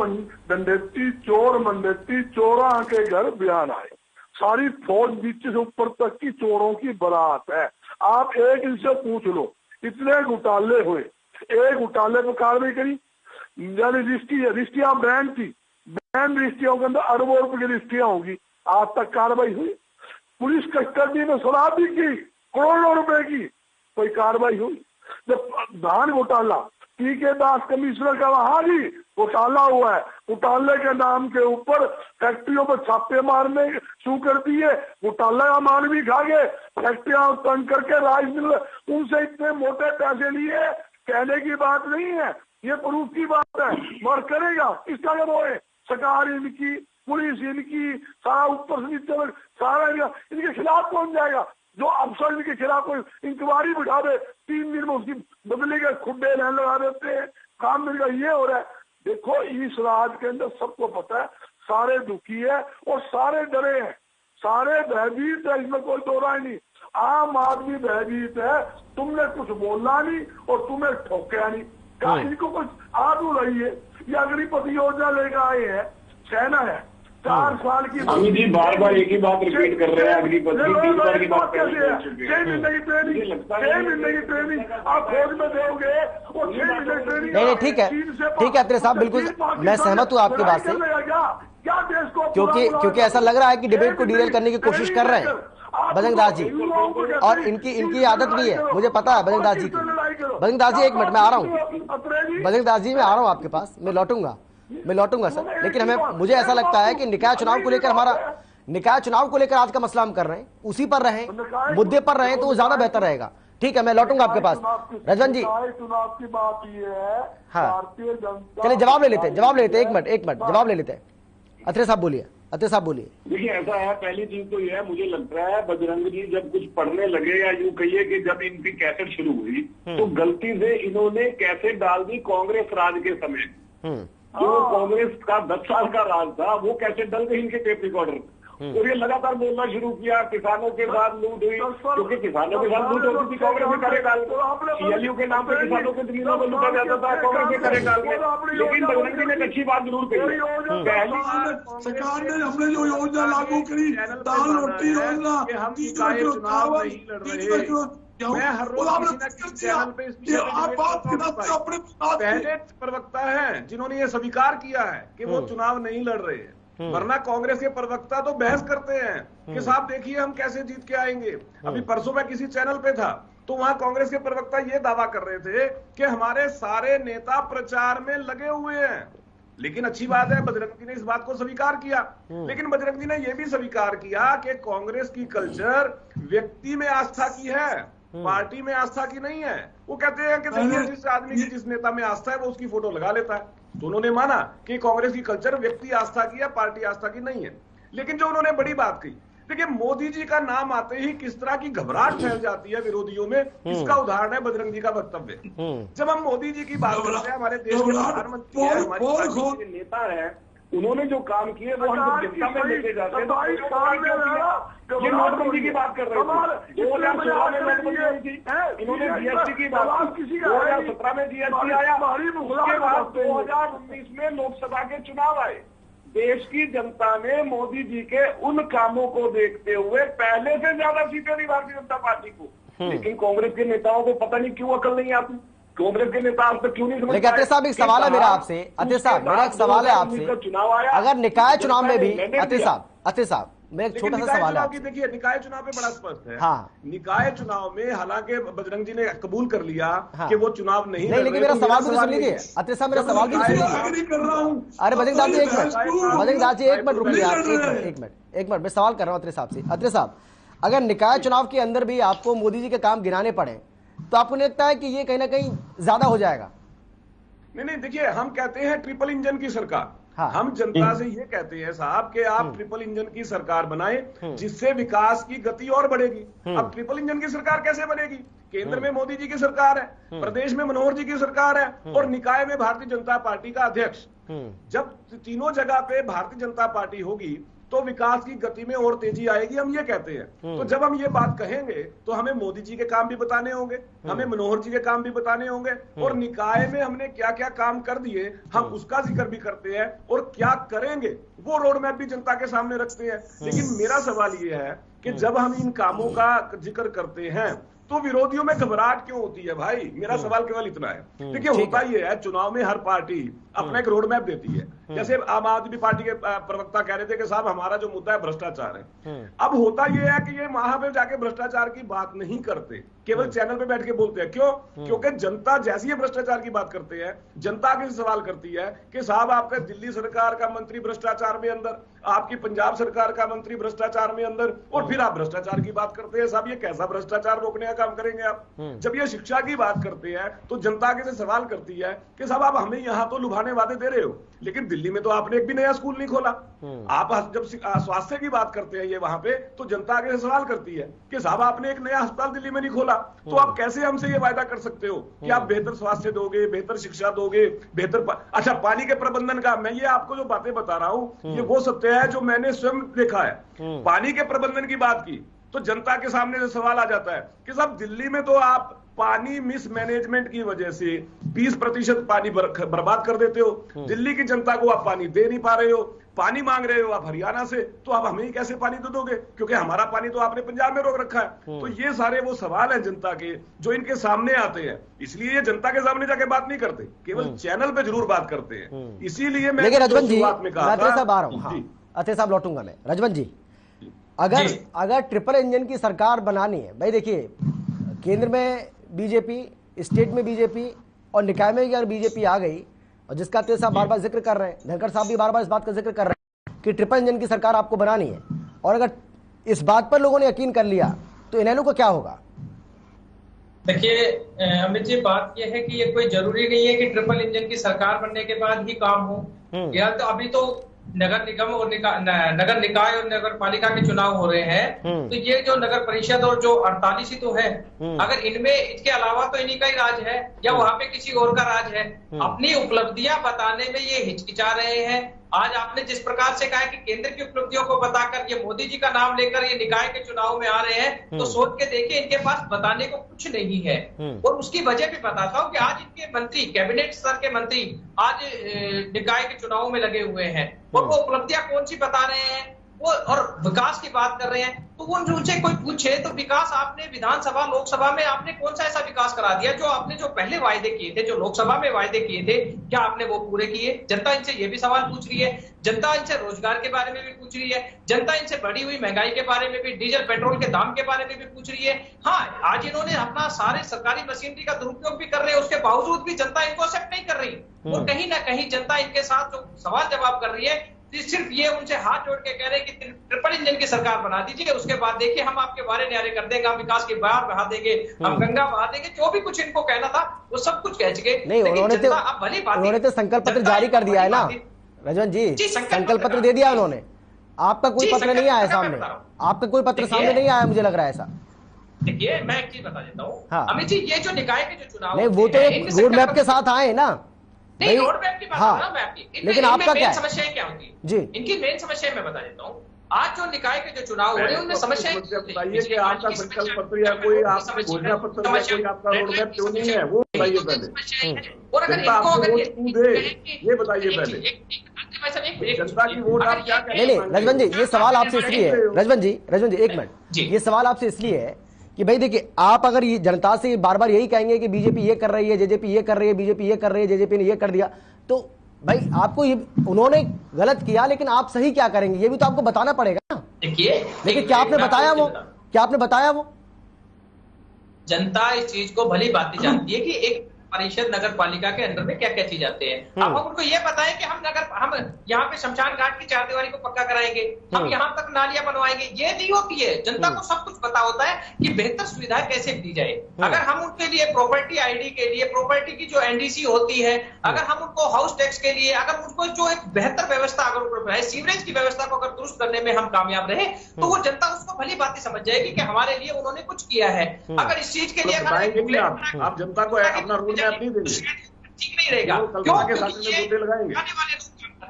मंडेती चोरा के घर बयान आए, सारी फौज नीचे से ऊपर तक की चोरों की बारात है। आप एक इनसे पूछ लो, इतने घोटाले हुए, एक घोटाले पर कार्रवाई करी, यानी रिश्तियां बैन थी, बैन रिश्तियों के अंदर अरबों रुपए की रिश्तियां होगी, आज तक कार्रवाई हुई? पुलिस कस्टडी में शराब भी की करोड़ों रुपए की, कोई कार्रवाई हुई? जब धान घोटाला, पीके दास कमिश्नर का वहां भी घोटाला हुआ है, घोटाले के नाम के ऊपर फैक्ट्रियों पर छापे मारने शुरू कर दिए, घोटाला का मान भी खा गए, फैक्ट्रियां तंग करके राइस मिल उनसे इतने मोटे पैसे लिए, कहने की बात नहीं है, ये प्रूफ की बात है। मगर करेगा किसका जब होए? सरकार इनकी, पुलिस इनकी, सारा ऊपर से नीचे तक सारा इनके खिलाफ पहुंच जाएगा। जो अफसर के खिलाफ कोई इंक्वायरी बिठा दे, 3 दिन में उसकी बदले के खुड्डे लाइन लगा देते हैं, काम मिलेगा। ये हो रहा है। देखो इस राज के अंदर सबको पता है, सारे दुखी है और सारे डरे हैं, सारे भयभीत है, इसमें कोई दो राय नहीं। आम आदमी भयभीत है, तुमने कुछ बोलना नहीं और तुम्हें ठोका नहीं। क्या इनको कुछ आदू रही है? ये अग्निपथ योजना लेकर आए हैं, सेना है 4 साल की। अमित जी बार बार एक ही बात रिपीट कर रहे हैं, अग्निपथ की 3 बार की बात कर रहे हैं। 6 महीने की ट्रेनिंग आप फौज में दोगे और 6 महीने की ट्रेनिंग। नहीं ठीक है अत्रे साहब, बिल्कुल मैं सहमत हूँ आपकी बात से, क्योंकि ऐसा लग रहा है कि डिबेट को डिरेल करने की कोशिश कर रहे हैं बजरंगदास जी, और इनकी आदत भी है, मुझे पता है बजरंगदास जी की। बजरंगदास जी 1 मिनट, मैं आ रहा हूँ बजरंगदास जी, मैं आ रहा हूँ आपके पास, मैं लौटूंगा सर। लेकिन मुझे ऐसा लगता है कि निकाय चुनाव को लेकर आज का मसला हम कर रहे हैं, उसी पर रहें, मुद्दे पर रहें तो वो ज्यादा बेहतर रहेगा। ठीक है, मैं लौटूंगा आपके पास। रजन जी चुनाव की बात ये है, भारतीय जनता, चलिए जवाब ले लेते एक मिनट जवाब ले लेते हैं। अत्रे साहब बोलिए। देखिए ऐसा है, पहली चीज तो ये है, मुझे लगता है बजरंग जी जब कुछ पढ़ने लगे, या यूं कहिए कि जब इनकी कैसेट शुरू हुई तो गलती से इन्होंने कैसेट डाल दी कांग्रेस राज के समय। जो कांग्रेस का 10 साल का राज था, वो कैसे डल गई इनके टेप रिकॉर्डर। और ये लगातार बोलना शुरू किया, किसानों के साथ लूट हुई, क्योंकि किसानों के साथ लूट होती थी कांग्रेस के कार्यकाल में। सीएलयू के नाम पे किसानों के जमीनों को लूटा जाता था कांग्रेस के कार्यकाल में। लेकिन बजरंग जी ने एक अच्छी बात जरूर कही, पहली सरकार ने हमने जो योजना लागू करी, दाल रोटी योजना, हम चुनाव नहीं लड़ रहे। मैं हर रोज चैनल पे पहले प्रवक्ता हैं जिन्होंने ये स्वीकार किया है कि वो चुनाव नहीं लड़ रहे हैं, वरना कांग्रेस के प्रवक्ता तो बहस करते हैं कि साहब देखिए हम कैसे जीत के आएंगे। अभी परसों मैं किसी चैनल पे था तो वहां कांग्रेस के प्रवक्ता ये दावा कर रहे थे कि हमारे सारे नेता प्रचार में लगे हुए हैं। लेकिन अच्छी बात है बजरंग जी ने इस बात को स्वीकार किया, लेकिन बजरंग जी ने यह भी स्वीकार किया कि कांग्रेस की कल्चर व्यक्ति में आस्था की है, पार्टी में आस्था की नहीं है। वो कहते हैं कि देखिए जिस आदमी की जिस नेता में आस्था है वो उसकी फोटो लगा लेता है। तो उन्होंने माना कि कांग्रेस की कल्चर व्यक्ति आस्था की है, पार्टी आस्था की नहीं है। लेकिन जो उन्होंने बड़ी बात कही देखिए, मोदी जी का नाम आते ही किस तरह की घबराहट फैल जाती है विरोधियों में, इसका उदाहरण है बजरंग जी का वक्तव्य। जब हम मोदी जी की बात करते हैं, हमारे देश के प्रधानमंत्री हैं, हमारी पार्टी के नेता हैं, उन्होंने जो काम किए वो हम जनता में लेके जाते हैं। ये नोटबंदी की बात कर रहे थे, 2016 में नोटबंदी हुई थी, इन्होंने जीएसटी की बात की, 2017 में जीएसटी आया, उसके बाद 2019 में लोकसभा के चुनाव आए। देश की जनता ने मोदी जी के उन कामों को देखते हुए पहले से ज्यादा सीटें दी भारतीय जनता पार्टी को, लेकिन कांग्रेस के नेताओं को पता नहीं क्यों अकल नहीं आती, कांग्रेस के नेता आज तक क्यों नहीं समझ। लेकिन अत्रे साहब, एक सवाल है मेरा आपसे, अत्रे साहब मेरा एक सवाल है आपसे, चुनाव आया, अगर निकाय चुनाव में भी, अत्रे साहब मेरा एक छोटा सा सवाल है। देखिए, निकाय चुनाव पे बड़ा स्पष्ट है। हाँ, निकाय चुनाव में हालांकि बजरंग जी ने कबूल कर लिया कि वो चुनाव नहीं, लेकिन मेरा सवाल भी सुन लीजिए अत्रे साहब, मेरा सवाल भी सुन लीजिए। अरे बजरंग दास जी एक मिनट रुकिए आप, एक मिनट मैं सवाल कर रहा हूँ अत्रे साहब से। अत्रे साहब, अगर निकाय चुनाव के अंदर भी आपको मोदी जी के काम गिनाने पड़े तो आपको नहीं लगता है कि ये कहीं ना कहीं ज्यादा हो जाएगा? नहीं, देखिए, हम कहते हैं ट्रिपल इंजन की सरकार। हाँ। हम जनता से ये कहते हैं साहब कि आप ट्रिपल इंजन की सरकार बनाएं, जिससे विकास की गति और बढ़ेगी। अब ट्रिपल इंजन की सरकार कैसे बनेगी? केंद्र में मोदी जी की सरकार है, प्रदेश में मनोहर जी की सरकार है, और निकाय में भारतीय जनता पार्टी का अध्यक्ष। जब तीनों जगह पे भारतीय जनता पार्टी होगी तो विकास की गति में और तेजी आएगी, हम ये कहते हैं। तो जब हम ये बात कहेंगे तो हमें मोदी जी के काम भी बताने होंगे, हमें मनोहर जी के काम भी बताने होंगे, और निकाय में हमने क्या क्या काम कर दिए हम उसका जिक्र भी करते हैं, और क्या करेंगे वो रोड मैप भी जनता के सामने रखते हैं। लेकिन मेरा सवाल ये है कि जब हम इन कामों का जिक्र करते हैं तो विरोधियों में घबराहट क्यों होती है? भाई, मेरा सवाल केवल इतना है। देखिए, होता ये है, चुनाव में हर पार्टी अपना एक रोड मैप देती है। जैसे आम आदमी पार्टी के प्रवक्ता कह रहे थे कि साहब हमारा जो मुद्दा है भ्रष्टाचार है। अब होता यह है कि ये वहां पे जाके भ्रष्टाचार की बात नहीं करते, केवल चैनल पे बैठ के बोलते हैं। क्यों? क्योंकि जनता जैसी ये भ्रष्टाचार की बात करते हैं, जनता आगे सवाल करती है कि साहब आपका दिल्ली सरकार का मंत्री भ्रष्टाचार में अंदर, आपकी पंजाब सरकार का मंत्री भ्रष्टाचार में अंदर, और फिर आप भ्रष्टाचार की बात करते हैं। साहब, ये कैसा भ्रष्टाचार रोकने का काम करेंगे आप? जब ये शिक्षा की बात करते हैं तो जनता आगे से सवाल करती है कि साहब आप हमें यहां तो लुभाने वादे दे रहे हो, लेकिन दिल्ली में तो आपने एक भी नया स्कूल नहीं खोला। आप जब स्वास्थ्य की बात करते हैं ये वहां पे, तो जनता आगे से सवाल करती है कि साहब आपने एक नया अस्पताल दिल्ली में नहीं खोला, तो आप कैसे हमसे ये वायदा कर सकते हो कि आप बेहतर स्वास्थ्य दोगे, बेहतर शिक्षा दोगे, बेहतर अच्छा पानी के प्रबंधन का। मैं ये आपको जो बातें बता रहा हूं ये वो सत्य है जो मैंने स्वयं देखा है। पानी के प्रबंधन की बात की तो जनता के सामने से सवाल आ जाता है कि साहब दिल्ली में तो आप पानी मिसमैनेजमेंट की वजह से 20% पानी बर्बाद कर देते हो, दिल्ली की जनता को आप पानी दे नहीं पा रहे हो, पानी मांग रहे हो आप हरियाणा से, तो आप हमें ही कैसे पानी दे दोगे? क्योंकि हमारा पानी तो आपने पंजाब में रोक रखा है। तो ये सारे वो सवाल हैं जनता के जो इनके सामने आते हैं, इसलिए ये जनता के सामने जाके बात नहीं करते, केवल चैनल पे जरूर बात करते हैं। इसीलिए मैं रजवंत जी, बात में कहा अत्रे साहब लौटूंगा मैं। रजवंत जी, अगर ट्रिपल इंजन की सरकार बनानी है, भाई देखिए केंद्र में बीजेपी, स्टेट में बीजेपी और निकाय में अगर बीजेपी आ गई, और जिसका अत्रे साहब बार बार जिक्र कर रहे हैं, धनखड़ साहब भी बार बार इस बात का जिक्र कर रहे हैं कि ट्रिपल इंजन की सरकार आपको बनानी है, और अगर इस बात पर लोगों ने यकीन कर लिया तो इनेलो को क्या होगा? देखिए अमित जी, बात यह है कि ये कोई जरूरी नहीं है कि ट्रिपल इंजन की सरकार बनने के बाद ही काम हो। या तो अभी तो नगर निगम और नगर निकाय और नगर पालिका के चुनाव हो रहे हैं, तो ये जो नगर परिषद और जो 48 ही तो है, अगर इनमें इसके अलावा तो इन्हीं का ही राज है या वहां पे किसी और का राज है। अपनी उपलब्धियां बताने में ये हिचकिचा रहे हैं। आज आपने जिस प्रकार से कहा कि केंद्र की उपलब्धियों को बताकर ये मोदी जी का नाम लेकर ये निकाय के चुनाव में आ रहे हैं, तो सोच के देखिए इनके पास बताने को कुछ नहीं है। और उसकी वजह भी बताता हूँ कि आज इनके मंत्री, कैबिनेट स्तर के मंत्री आज निकाय के चुनाव में लगे हुए हैं, और वो उपलब्धियां कौन सी बता रहे हैं वो, और विकास की बात कर रहे हैं। तो वो उनसे कोई पूछे तो विकास आपने विधानसभा लोकसभा में आपने कौन सा ऐसा विकास करा दिया जो आपने जो पहले वायदे किए थे, जो लोकसभा में वायदे किए थे, क्या आपने वो पूरे किए? जनता इनसे ये भी सवाल पूछ रही है। जनता इनसे रोजगार के बारे में भी पूछ रही है, जनता इनसे बढ़ी हुई महंगाई के बारे में भी, डीजल पेट्रोल के दाम के बारे में भी पूछ रही है। हाँ, आज इन्होंने अपना सारे सरकारी मशीनरी का दुरुपयोग भी कर रहे हैं, उसके बावजूद भी जनता इनको एक्सेप्ट नहीं कर रही। वो कहीं ना कहीं जनता इनके साथ जो सवाल जवाब कर रही है, सिर्फ ये उनसे हाथ जोड़ के कह रहे हैं कि ट्रिपल इंजन की सरकार बना दीजिए, उसके बाद देखिए हम आपके बारे न्यारे कर देंगे, हम विकास की बहार बहा देंगे, हम गंगा बहा देंगे, जो भी कुछ इनको कहना था वो सब कुछ कह चुके। नहीं, उन्होंने तो संकल्प पत्र जारी कर दिया है ना रजवंत जी, संकल्प पत्र दे दिया उन्होंने। आपका कोई पत्र नहीं आया सामने, आपका कोई पत्र सामने नहीं आया, मुझे लग रहा है ऐसा। देखिए मैं एक चीज बता देता हूँ। हाँ। अमित जी, ये जो निकाय के जो चुनाव नहीं, वो तो एक रोड मैप के साथ आए ना। नहीं, रोड मैप की बात हाँ, कर रहा हूं मैं आपकी। लेकिन आपका क्या है? समस्याएं क्या होती है जी, इनकी मेन समस्या मैं बता देता हूँ। आज जो निकाय के जो चुनाव हो रहे हैं उनमें समस्याएं बताइए कि आपका संकल्प पत्र या कोई आपका घोषणा पत्र या कोई आपका रोड मैप क्यों नहीं है, वो बताइए पहले। और अगर जनता इनको आपको अगर वोट क्यों दे, ये बताइए पहले। जनता की वोट आप क्या नहीं नहीं रजवन जी, ये सवाल आपसे इसलिए है, रजवन जी एक मिनट, ये सवाल आपसे इसलिए है कि भाई देखिए, आप अगर ये जनता से बार बार यही कहेंगे कि बीजेपी ये कर रही है, जेजेपी ये कर रही है, बीजेपी ये कर रही है, जेजेपी ने ये कर दिया, तो भाई आपको ये उन्होंने गलत किया, लेकिन आप सही क्या करेंगे ये भी तो आपको बताना पड़ेगा ना। देखिए, लेकिन क्या आपने बताया वो, क्या आपने बताया वो? जनता इस चीज को भली बात जानती है कि एक परिषद नगर पालिका के अंदर में क्या क्या चीज आते हैं। अब हम उनको ये बताएं कि हम यहाँ पे शमशान घाट की चारदीवारी को पक्का कराएंगे, हम यहाँ तक नालियां बनवाएंगे, ये नहीं होती है। जनता को सब कुछ पता होता है कि बेहतर सुविधाएं कैसे दी जाए। अगर हम उनके लिए प्रॉपर्टी आईडी के लिए, प्रॉपर्टी की जो एनडीसी होती है, अगर हम उनको हाउस टैक्स के लिए, अगर उनको जो एक बेहतर व्यवस्था अगर है, सीवरेज की व्यवस्था को अगर दुरुस्त करने में हम कामयाब रहे, तो वो जनता उसको भली बात समझ जाएगी कि हमारे लिए उन्होंने कुछ किया है। अगर इस चीज के लिए आप जनता को अपना रोड मैप नहीं देंगे, ठीक नहीं रहेगा।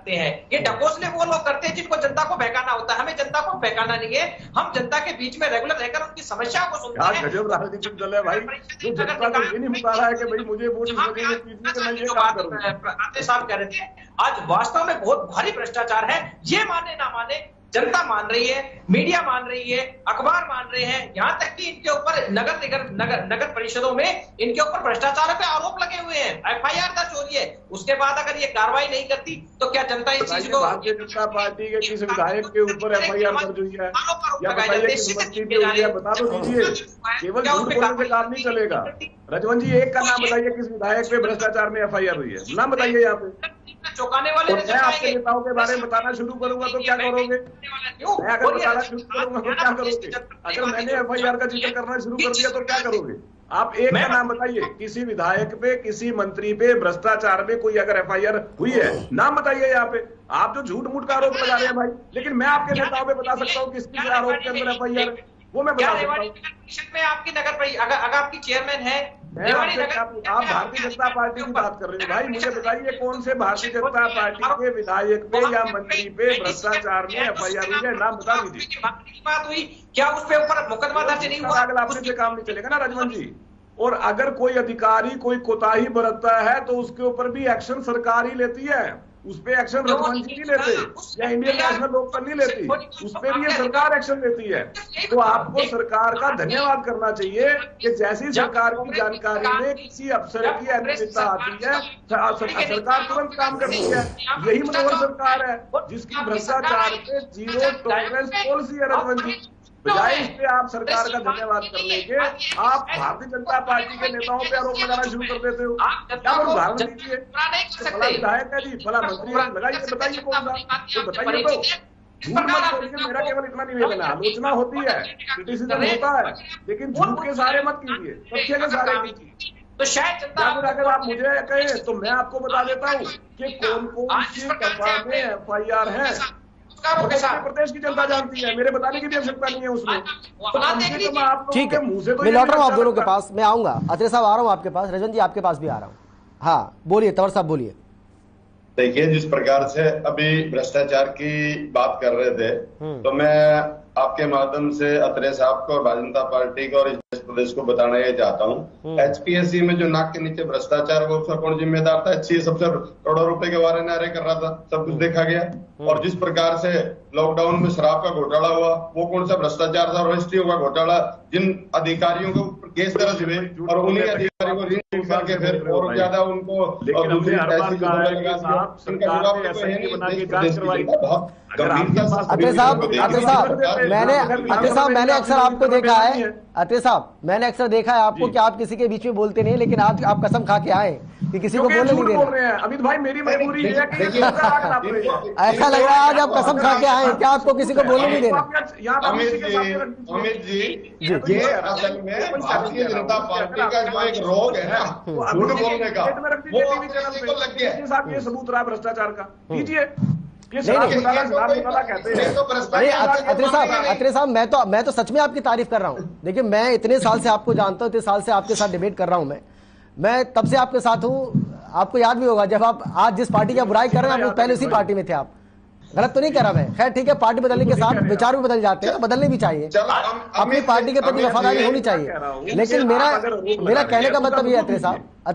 ये ढकोसले वो लोग करते हैं जिनको जनता को बहकाना होता है। हमें जनता को बहकाना नहीं है, हम जनता के बीच में रेगुलर रहकर उनकी समस्याओं को सुनते हैं। गजब राजनीतिक दल है भाई, जो जनता को ये नहीं बता रहा है कि भाई मुझे वोट साहब कह रहे थे, आज वास्तव में बहुत भारी भ्रष्टाचार है। ये माने ना माने, जनता मान रही है, मीडिया मान रही है, अखबार मान रहे हैं, यहाँ तक कि इनके ऊपर नगर परिषदों में इनके ऊपर भ्रष्टाचार पे आरोप लगे हुए हैं, एफआईआर दर्ज हो रही है। उसके बाद अगर ये कार्रवाई नहीं करती तो क्या जनता इस चीज को, भारतीय जनता पार्टी के किस विधायक के ऊपर एफआईआर दर्ज हुई है या बताइए किस मंत्री पे हुई है, बता तो दीजिए। केवल झूठ बोलने से काम नहीं चलेगा। रजवन जी, एक का नाम बताइए किस विधायक पे भ्रष्टाचार में एफआईआर हुई है, नाम बताइए यहाँ पे। चौंकाने वाले मैं आपके नेताओं के बारे में बताना शुरू करूंगा तो क्या करोगे? मैं अगर बताना शुरू करूंगा तो क्या करोगे? अगर मैंने एफआईआर का जिक्र करना शुरू कर दिया तो क्या करोगे? आप एक का नाम बताइए, किसी विधायक पे, किसी मंत्री पे भ्रष्टाचार में कोई अगर एफआईआर हुई है, नाम बताइए यहाँ पे। आप जो झूठ मूठ का आरोप लगा रहे हैं भाई, लेकिन मैं आपके नेताओं पे बता सकता हूँ किसके आरोप के अंदर एफआईआर, वो मैं बता सकता हूँ। में आपकी नगर अगर आपकी चेयरमैन है, आप भारतीय जनता पार्टी की बात कर रहे हैं भाई, मुझे बताइए कौन से भारतीय जनता पार्टी के विधायक पे या मंत्री पे भ्रष्टाचार में एफआईआर हुई है, नाम बता दीजिए। बात हुई क्या उस पे ऊपर मुकदमा दर्ज नहीं हुआ? अगला आपसे काम नहीं चलेगा ना रजवन जी। और अगर कोई अधिकारी कोई कोताही बरतता है तो उसके ऊपर भी एक्शन सरकार ही लेती है, उस पे एक्शन रजवन जी नहीं लेते या इंडियन नेशनल लोकदल नहीं लेती, उस पे भी ये सरकार एक्शन लेती है। तो आपको सरकार का धन्यवाद करना चाहिए कि जैसी सरकार की जानकारी में किसी अफसर की अनियमितता आती है, सरकार तुरंत काम करती है। यही मनोहर सरकार है जिसकी भ्रष्टाचार पे जीरो टॉलरेंस पॉलिसी है रजवन जी। बजाय इस पे आप सरकार का धन्यवाद करने के आप भारतीय जनता पार्टी के नेताओं पे आरोप लगाना शुरू कर देते हो। क्या उदाहरण दीजिए, फला विधायक है जी, फला मंत्री है, लगाइए, बताइए कौन सा, तो बताइए। तो झूठ मत बोलिए, मेरा केवल इतना निवेदन है। आलोचना होती है, क्रिटिसिज्म होता है, लेकिन झूठ के सहारे मत कीजिए, तथ्य के सहारे कीजिए। तो शायद अगर आप मुझे कहें तो मैं आपको बता देता हूँ कि कौन कौन सी कपा में एफआईआर है, प्रदेश की जनता जानती है, मेरे बताने की भी आवश्यकता नहीं है उसमें। ठीक है, मैं लौट रहा हूँ आप दोनों के पास, मैं आऊंगा। अत्रे साहब आ रहा हूँ आपके पास, रजन जी आपके पास भी आ रहा हूँ। हाँ बोलिए, तंवर साहब बोलिए। देखिए, जिस प्रकार से अभी भ्रष्टाचार की बात कर रहे थे, तो मैं आपके माध्यम से अत्रे साहब को, भारतीय जनता पार्टी को और इस प्रदेश को बताना ये चाहता हूँ, एचपीएससी में जो नाक के नीचे भ्रष्टाचार हुआ उसका कौन जिम्मेदार था? सबसे करोड़ों रुपए के बारे नारे कर रहा था, सब कुछ देखा गया। और जिस प्रकार से लॉकडाउन में शराब का घोटाला हुआ, वो कौन सा भ्रष्टाचार था? रजिस्ट्रियों का घोटाला, जिन अधिकारियों को केस दर्ज हुए और उन्हीं अधिकारियों को ऋण करके फिर और ज्यादा उनको दूसरी अत्रे साहब मैंने अक्सर आपको देखा है, अत्रे साहब मैंने अक्सर देखा है आपको कि आप किसी के बीच में बोलते नहीं, लेकिन आज आप कसम खा के आए कि किसी को बोलने नहीं देना। अमित भाई, मेरी मजबूरी है कि ऐसा लग रहा है आज आप कसम खा के आए, क्या आपको किसी को बोलने नहीं देना? अमित जी, ये असल में भारतीय जनता पार्टी का जो एक रोग है ना, झूठ बोलने का, वो लग गया। ये सबूत रहा भ्रष्टाचार का, कीजिए। अत्रे साहब मैं तो सच में आपकी तारीफ कर रहा हूं। देखिए मैं इतने साल से आपको जानता हूं, इतने साल से आपके साथ डिबेट कर रहा हूं, मैं तब से आपके साथ हूं। आपको याद भी होगा जब आप आज जिस पार्टी की बुराई कर रहे हैं, आप पहले उसी पार्टी में थे। आप गलत तो नहीं कह रहा मैं, खैर ठीक है, पार्टी बदलने के साथ विचार भी बदल जाते हैं, बदलने भी चाहिए, अपनी पार्टी के प्रति वफादारी होनी चाहिए। लेकिन मेरा कहने का मतलब ये अत्रे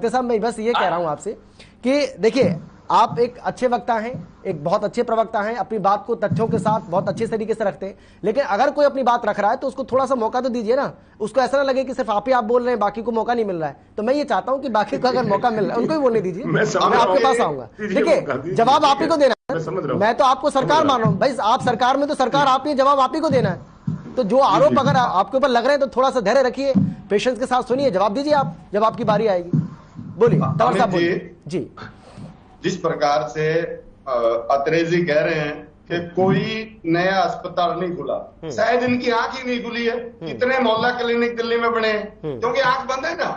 साहब मैं बस ये कह रहा हूं आपसे कि देखिए आप एक अच्छे वक्ता हैं, एक बहुत अच्छे प्रवक्ता हैं, अपनी बात को तथ्यों के साथ बहुत अच्छे तरीके से रखते हैं। लेकिन अगर कोई अपनी बात रख रहा है तो उसको थोड़ा सा मौका तो दीजिए ना, उसको ऐसा ना लगे कि सिर्फ आप ही आप बोल रहे हैं, बाकी को मौका नहीं मिल रहा है। तो मैं ये चाहता हूं कि बाकी को अगर मौका मिल रहा है उनको भी बोलने दीजिए। मैं आपके पास आऊंगा, देखिए जवाब आप ही को देना है। मैं तो आपको सरकार मान रहा हूं भाई, आप सरकार में तो सरकार आप ही, जवाब आप ही को देना है। तो जो आरोप अगर आपके ऊपर लग रहे हैं तो थोड़ा सा धैर्य रखिए, पेशेंस के साथ सुनिए, जवाब दीजिए आप जब आपकी बारी आएगी। बोलिए तंवर साहब, बोलिए जी। जिस प्रकार से अत्रे जी कह रहे हैं कि कोई नया अस्पताल नहीं खुला, शायद इनकी आंख ही नहीं खुली है। कितने मोहल्ला क्लिनिक दिल्ली में बने हैं, क्योंकि आंख बंद है ना,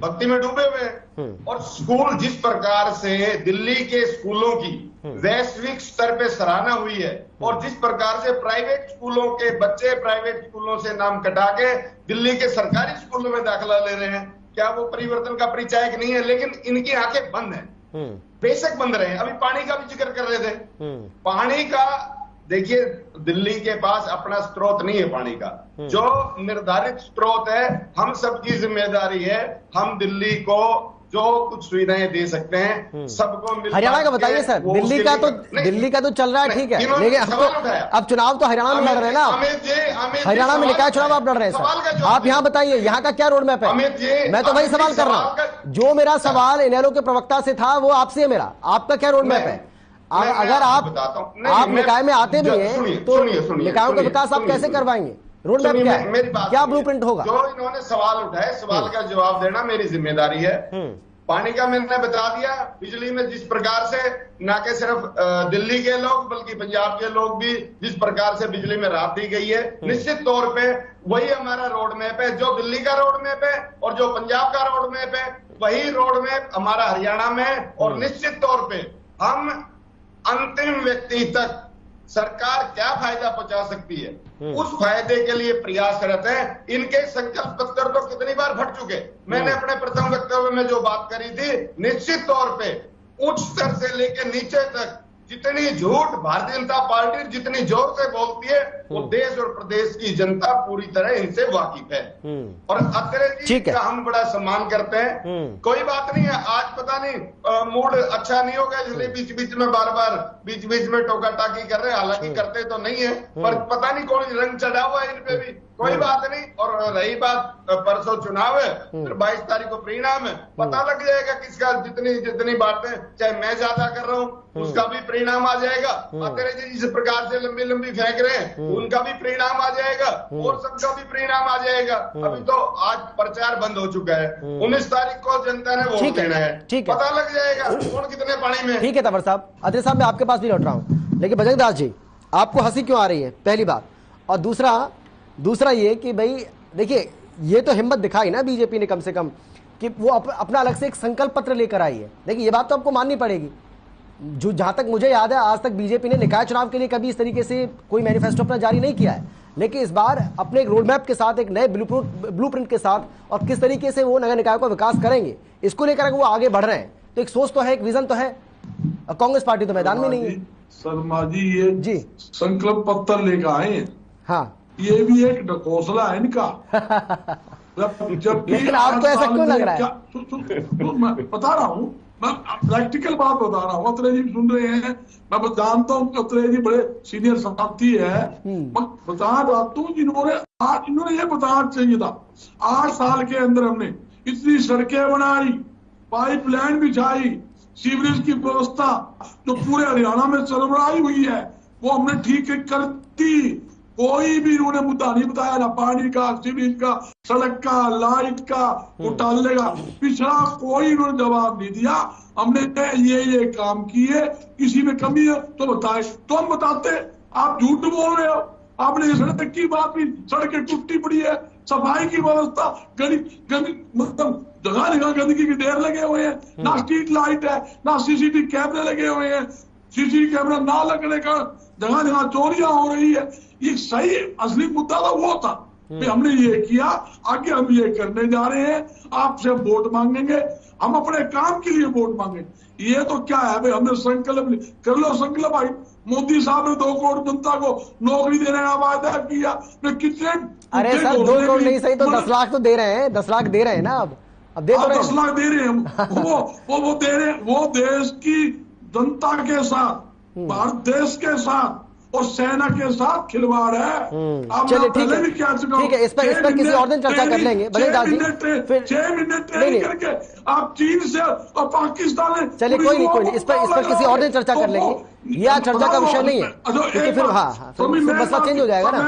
भक्ति में डूबे हुए हैं। और स्कूल जिस प्रकार से दिल्ली के स्कूलों की वैश्विक स्तर पे सराहना हुई है, और जिस प्रकार से प्राइवेट स्कूलों के बच्चे प्राइवेट स्कूलों से नाम कटा के दिल्ली के सरकारी स्कूलों में दाखिला ले रहे हैं, क्या वो परिवर्तन का परिचायक नहीं है? लेकिन इनकी आंखें बंद हैं, बेशक बंद रहे हैं। अभी पानी का भी जिक्र कर रहे थे, पानी का देखिए दिल्ली के पास अपना स्रोत नहीं है पानी का, जो निर्धारित स्रोत है हम सबकी जिम्मेदारी है, हम दिल्ली को जो कुछ सुविधाएं दे सकते हैं सबको मिल। हरियाणा का बताइए सर, दिल्ली का तो चल रहा है, ठीक है, लेकिन अब चुनाव तो हरियाणा में लड़ रहे हैं ना, हरियाणा में निकाय चुनाव आप लड़ रहे हैं सर। आप यहाँ बताइए यहाँ का क्या रोड मैप है? मैं तो वही सवाल कर रहा हूँ, जो मेरा सवाल इनेलो के प्रवक्ता से था वो आपसे है मेरा, आपका क्या रोड मैप है? अगर आप निकाय में आते भी हैं तो निकायों का विकास आप कैसे करवाएंगे? रोड मैप क्या है? क्या ब्लूप्रिंट होगा? जो इन्होंने सवाल उठाए, सवाल का जवाब देना मेरी जिम्मेदारी है। पानी का मैंने बता दिया, बिजली में जिस प्रकार से न के सिर्फ दिल्ली के लोग बल्कि पंजाब के लोग भी जिस प्रकार से बिजली में राहत दी गई है, निश्चित तौर पे वही हमारा रोड मैप है। जो दिल्ली का रोड मैप है और जो पंजाब का रोड मैप है, वही रोड मैप हमारा हरियाणा में है। और निश्चित तौर पे हम अंतिम व्यक्ति तक सरकार क्या फायदा पहुंचा सकती है, उस फायदे के लिए प्रयासरत है। इनके संकल्प पत्र तो कितनी बार फट चुके। मैंने अपने प्रथम वक्तव्य में जो बात करी थी, निश्चित तौर पे उच्च स्तर से लेकर नीचे तक जितनी झूठ भारतीय जनता पार्टी जितनी जोर से बोलती है, वो देश और प्रदेश की जनता पूरी तरह इनसे वाकिफ है। और अत्रे जी का हम बड़ा सम्मान करते हैं। कोई बात नहीं है, आज पता नहीं मूड अच्छा नहीं होगा इसलिए बीच बीच में बीच बीच में टोका टाकी कर रहे हैं, हालांकि करते तो नहीं है, पर पता नहीं कौन रंग चढ़ा हुआ है इन पे भी, कोई बात नहीं। और रही बात परसों चुनाव है, फिर 22 तारीख को परिणाम है, पता लग जाएगा किसका जितनी बातें, चाहे मैं ज्यादा कर रहा हूँ उसका भी परिणाम आ जाएगा। अत्रे जी जिस प्रकार से लंबी फेंक रहे हैं उनका भी परिणाम आ जाएगा, और सबका भी परिणाम आ जाएगा। अभी तो आज प्रचार बंद हो चुका है, 19 तारीख को जनता ने वोट देना है, पता लग जाएगा कौन कितने पानी में। ठीक है तंवर साहब, अत्रे साहब मैं आपके पास भी लौट रहा हूँ, लेकिन बजरंग दास जी आपको हंसी क्यों आ रही है, पहली बात। और दूसरा ये कि भाई देखिए ये तो हिम्मत दिखाई ना बीजेपी ने कम से कम कि वो अपना अलग से एक संकल्प पत्र लेकर आई है। देखिए ये बात तो आपको माननी पड़ेगी, जो जहां तक मुझे याद है आज तक बीजेपी ने निकाय चुनाव के लिए कभी इस तरीके से कोई मैनिफेस्टो अपना जारी नहीं किया है, लेकिन इस बार अपने एक रोड मैप के साथ, एक नए ब्लूप्रिंट के साथ, और किस तरीके से वो नगर निकायों का विकास करेंगे इसको लेकर वो आगे बढ़ रहे हैं। तो एक सोच तो है, एक विजन तो है। कांग्रेस पार्टी तो मैदान में नहीं है। शर्मा जी ये जी संकल्प पत्र लेकर आए हैं, हाँ ये भी एक ढकोसला है इनका। लेकिन आपको ऐसा क्यों लग रहा है? मैं बता रहा हूँ, मैं प्रैक्टिकल बात बता रहा हूँ। अत्रे जी सुन रहे हैं, मैं जानता हूँ अत्रे जी बड़े सीनियर साथी है, मैं बता रहा हूँ इन्होंने ये बताना चाहिए था। 8 साल के अंदर हमने इतनी सड़कें बनाई, पाइपलाइन बिछाई, सीवरेज की व्यवस्था जो पूरे हरियाणा में सरबराही हुई है वो हमने ठीक कर दी। कोई भी इन्होंने मुद्दा नहीं बताया, ना पानी का, सीवरेज का, सड़क का, लाइट का, घोटाले का, पिछड़ा कोई इन्होंने जवाब नहीं दिया। हमने ये काम किए, किसी में कमी है तो बताए, तो हम बताते। आप झूठ बोल रहे हो। आपने सड़क की बात भी, सड़कें टूटी पड़ी है, सफाई की व्यवस्था, मतलब जगह जगह गंदगी के ढेर लगे हुए हैं, ना स्ट्रीट लाइट है, ना सीसीटीवी कैमरे लगे हुए हैं, सीसी कैमरा ना लगने का, जगह जगह चोरियां हो रही है। ये सही असली मुद्दा तो वो था कि हमने ये किया, आगे हम ये करने जा रहे हैं, आपसे हम वोट मांगेंगे, हम अपने काम के लिए वोट मांगेंगे। ये तो क्या है भाई, हमने संकल्प कर लो संकल्प भाई। मोदी साहब ने 2 करोड़ जनता को नौकरी देने का वादा किया, कितने, अरे सर 2 करोड़ नहीं सही तो 10 लाख तो दे रहे हैं, 10 लाख दे रहे हैं ना, अब दे तो रहे हैं। 10 लाख दे रहे हैं वो दे रहे हैं। वो देश की जनता के साथ, भारत देश के साथ और सेना के साथ खिलवाड़ है। चलिए ठीक है, ठीक है, इस पर किसी और दिन चर्चा कर लेंगे। बघेल जी फिर 6 महीने ट्रेनिंग करके आप चीन से और पाकिस्तान, चलिए कोई नहीं, इस पर किसी और दिन चर्चा कर लेंगे, यह चर्चा का विषय नहीं है, क्योंकि फिर फिर मसला चेंज हो जाएगा ना।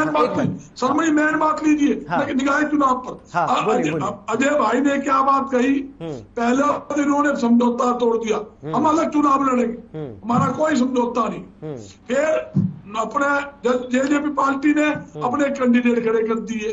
शर्मा मैन बात लीजिए निकाय चुनाव पर। अजय भाई ने क्या बात कही, पहले इन्होंने समझौता तोड़ दिया, हम अलग चुनाव लड़ेंगे, हमारा कोई समझौता नहीं। फिर अपने जेजेपी पार्टी ने अपने कैंडिडेट खड़े कर दिए।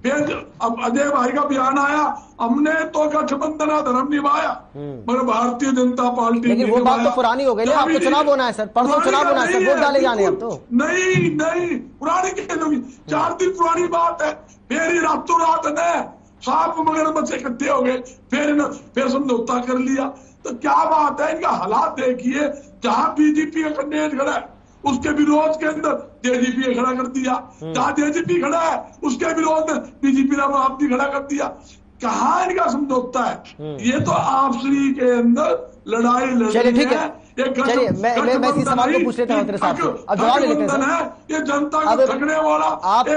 फिर अब अजय भाई का बयान आया, हमने तो गठबंधन धर्म निभाया, मगर भारतीय जनता पार्टी, लेकिन वो बात तो पुरानी हो गई ना, आपको चुनाव होना है सर, परसों चुनाव होना है सर, वोट डाले जाने अब तो। नहीं पुरानी कहूंगी, 4 दिन पुरानी बात है। फिर ही रातों रात ने सांप मगर बच्चे इकट्ठे हो गए, फिर समझौता कर लिया। तो क्या बात है, इनका हालात देखिए। जहां बीजेपी का कैंडिडेट खड़ा है उसके विरोध के अंदर जेजेपी ने खड़ा कर दिया, जहां जेजेपी खड़ा है उसके विरोध में बीजेपी ने आपने खड़ा कर दिया। कहाँ इनका समझौता है? ये तो आपसी के अंदर लड़ाई लड़ चलिए ठीक है, चलिए मैं इसी सवाल को पूछ लेता हूं तेरे साथ, अब जवाब ले लेते हैं। ये जनता को ठगने वाला, आप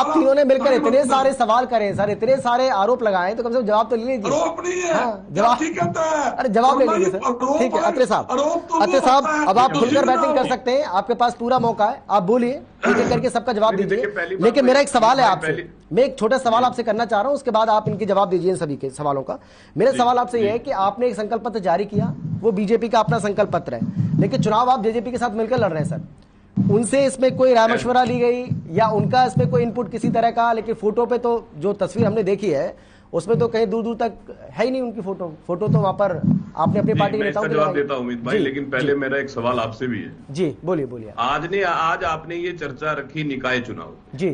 तीनों ने मिलकर इतने सारे सवाल करें सर, इतने सारे आरोप लगाए, तो कम से कम जवाब तो ले लीजिए। आरोप नहीं है, जवाब ठीक है, अरे जवाब ले लीजिए सर। ठीक है अत्रे साहब, अब आप खुलकर बैटिंग कर सकते हैं, आपके पास पूरा मौका है, आप बोलिए, एक करके सबका जवाब दीजिए। लेकिन मेरा एक सवाल है आपसे, मैं एक छोटा सवाल आपसे करना चाह रहा हूं, उसके बाद आप इनके जवाब दीजिए सभी के सवालों का। मेरा सवाल आपसे यह है कि आपने एक संकल्प पत्र जारी किया, वो बीजेपी का अपना संकल्प पत्र है, लेकिन चुनाव आप जेजेपी के साथ मिलकर लड़ रहे हैं सर। उनसे इसमें कोई राय मशवरा ली गई या उनका इसमें कोई इनपुट किसी तरह का? लेकिन फोटो पे तो जो तस्वीर हमने देखी है उसमें तो कहीं दूर दूर तक है ही नहीं उनकी फोटो तो वहां पर आपने अपनी पार्टी के नेताओं को जवाब देता हूं अमित भाई, लेकिन पहले मेरा एक सवाल आपसे भी है। जी बोलिए। आज आपने ये चर्चा रखी निकाय चुनाव जी,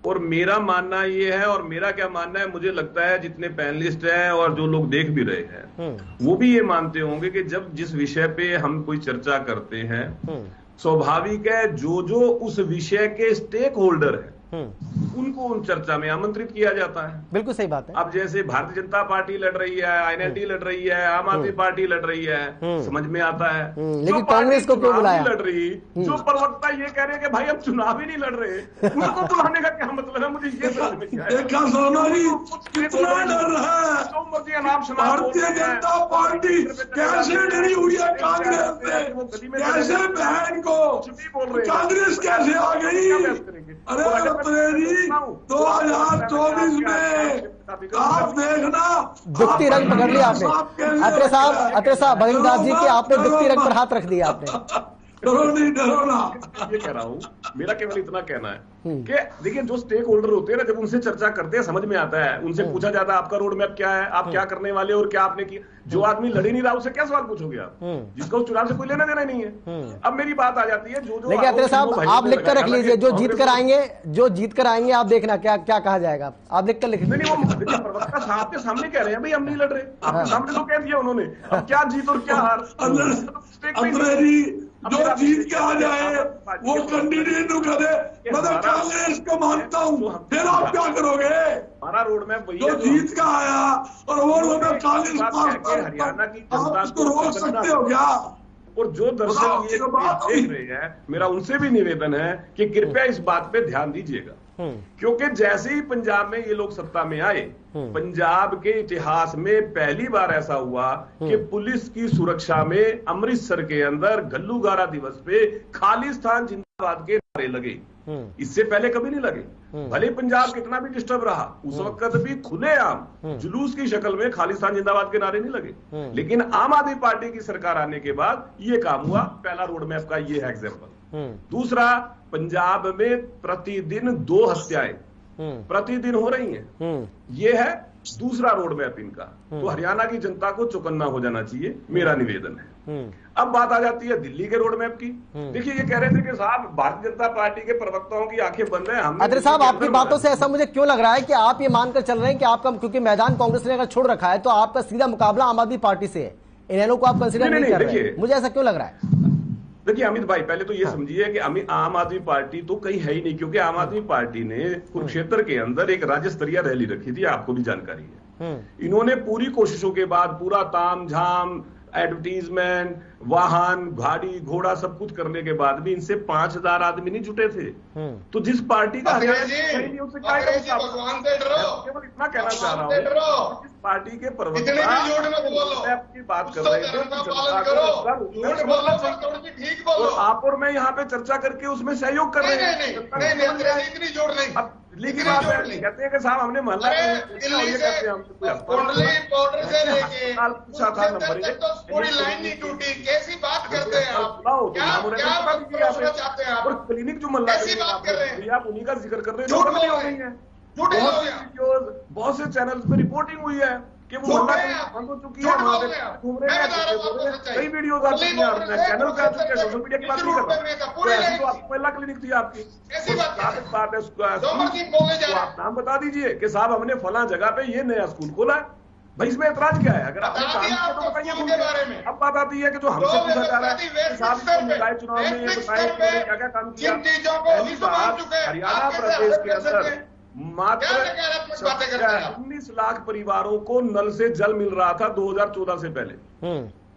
और मेरा मानना ये है, और मेरा क्या मानना है, मुझे लगता है जितने पैनलिस्ट हैं और जो लोग देख भी रहे हैं वो भी ये मानते होंगे कि जब जिस विषय पे हम कोई चर्चा करते हैं, स्वाभाविक है जो उस विषय के स्टेक होल्डर है उनको उन चर्चा में आमंत्रित किया जाता है। बिल्कुल सही बात है। अब जैसे भारतीय जनता पार्टी लड़ रही है, आईएनएलडी लड़ रही है, आम आदमी पार्टी लड़ रही है, समझ में आता है। लेकिन कांग्रेस को क्यों बुलाया? लड़ रही, जो प्रवक्ता ये कह रहे हैं कि भाई हम चुनाव ही नहीं लड़ रहे, उनको बुलाने का क्या मतलब है? मुझे ये समझ में नहीं आया। कितना डर रहा है भारतीय जनता पार्टी, कैसे डरी हुई है कांग्रेस से, कैसे बहन को कांग्रेस कैसे आ गई? अरे 2024 में आप देखना, दुखती रंग पकड़ लिया आपने। अत्रे साहब बघेल दास जी के आपने दुखती रंग पर हाथ रख दिया आपने। डरो ना, ये कह रहा हूं, मेरा केवल इतना कहना है कि देखिए जो स्टेक होल्डर होते हैं ना, जब उनसे चर्चा करते हैं समझ में आता है, उनसे पूछा जाता है आपका रोड मैप क्या है, आप क्या करने वाले और क्या आपने किया। जो आदमी लड़ ही नहीं रहा उससे क्या सवाल पूछोगे आप, जिसका उस चुनाव से कोई लेना देना नहीं है। अब मेरी बात आ जाती है, जो लेकिन अत्रे साहब आप लिख कर रख लीजिए, जो जीत कर आएंगे आप देखना क्या क्या कहा जाएगा, आप लिख कर लिख लीजिए। वो प्रवक्ता साहब के सामने कह रहे हैं भाई हम नहीं लड़ रहे, आपके सामने तो कह दिया उन्होंने, अब क्या जीत और क्या हार। जो जीत के आ जाए वो कैंडिडेट को करे, मतलब कांग्रेस को मानता हूँ, फिर आप क्या करोगे? हमारा रोड मैप वही है, जो जीत का आया और वो रोड मैप कांग्रेस हरियाणा की जनता को रोक सकते हो क्या? और जो दर्शक ये देख रहे हैं, मेरा उनसे भी निवेदन है कि कृपया इस बात पे ध्यान दीजिएगा, क्योंकि जैसे ही पंजाब में ये लोग सत्ता में आए, पंजाब के इतिहास में पहली बार ऐसा हुआ कि पुलिस की सुरक्षा में अमृतसर के अंदर गल्लूगारा दिवस पे खालिस्तान जिंदाबाद के नारे लगे। इससे पहले कभी नहीं लगे। भले पंजाब कितना भी डिस्टर्ब रहा, उस वक्त भी खुलेआम जुलूस की शक्ल में खालिस्तान जिंदाबाद के नारे नहीं लगे। लेकिन आम आदमी पार्टी की सरकार आने के बाद ये काम हुआ। पहला रोड मैप का ये है एग्जाम्पल। दूसरा, पंजाब में प्रतिदिन 2 हत्याएं प्रतिदिन हो रही हैं। ये है दूसरा रोड मैप इनका। तो हरियाणा की जनता को चौकन्ना हो जाना चाहिए, मेरा निवेदन है। अब बात आ जाती है दिल्ली के रोड मैप की। देखिए ये कह रहे थे कि साहब भारतीय जनता पार्टी के प्रवक्ताओं की आंखें बंद है। अत्रे साहब, आपकी बातों से ऐसा मुझे क्यों लग रहा है कि आप ये मानकर चल रहे हैं कि आपका, क्योंकि मैदान कांग्रेस ने अगर छोड़ रखा है तो आपका सीधा मुकाबला आम आदमी पार्टी से है, इनेलो को आप कंसिडर नहीं कर रहे हैं। मुझे ऐसा क्यों लग रहा है? देखिए अमित भाई, पहले तो ये समझिए कि आम आदमी पार्टी तो कहीं है ही नहीं, क्योंकि आम आदमी पार्टी ने कुरुक्षेत्र के अंदर एक राज्य स्तरीय रैली रखी थी, आपको भी जानकारी है। इन्होंने पूरी कोशिशों के बाद पूरा ताम झाम, एडवर्टीजमेंट, वाहन, गाड़ी घोड़ा सब कुछ करने के बाद भी इनसे 5000 आदमी नहीं जुटे थे। तो जिस पार्टी का भगवान से डरो, केवल इतना कहना चाह रहा हूँ, जिस पार्टी के प्रवक्ता की बात कर रहे थे और आप और मैं यहाँ पे चर्चा करके उसमें सहयोग कर रहे हैं। दिल्ली की बात है, कहते हैं कि साहब हमने मोहल्ला पूरी लाइन नहीं टूटी, कैसी बात करते हैं आप? और क्लिनिक जो मोहल्ला आप उन्हीं का जिक्र कर रहे हैं, हो गई है। बहुत से चैनल पे रिपोर्टिंग हुई है कि वो बंद हो चुकी है, घूम रहे हैं, कई वीडियो आ चुकी है, चैनल पे आ चुके हैं, सोशल मीडिया की बात नहीं कर रहा। तो आपकी महिला क्लिनिक थी आपकी, बात है तो आप नाम बता दीजिए कि साहब हमने फला जगह पे ये नया स्कूल खोला है। भाई इसमें ऐतराज क्या है? अगर आपने काम किया तो बताइए। अब बात आती है कि जो हमसे पूछा जा रहा है साहब निकाय चुनाव में ये बताए क्या क्या काम किया। पहली बात, हरियाणा प्रदेश के अंदर मात्र 19 लाख परिवारों को नल से जल मिल रहा था 2014 से पहले।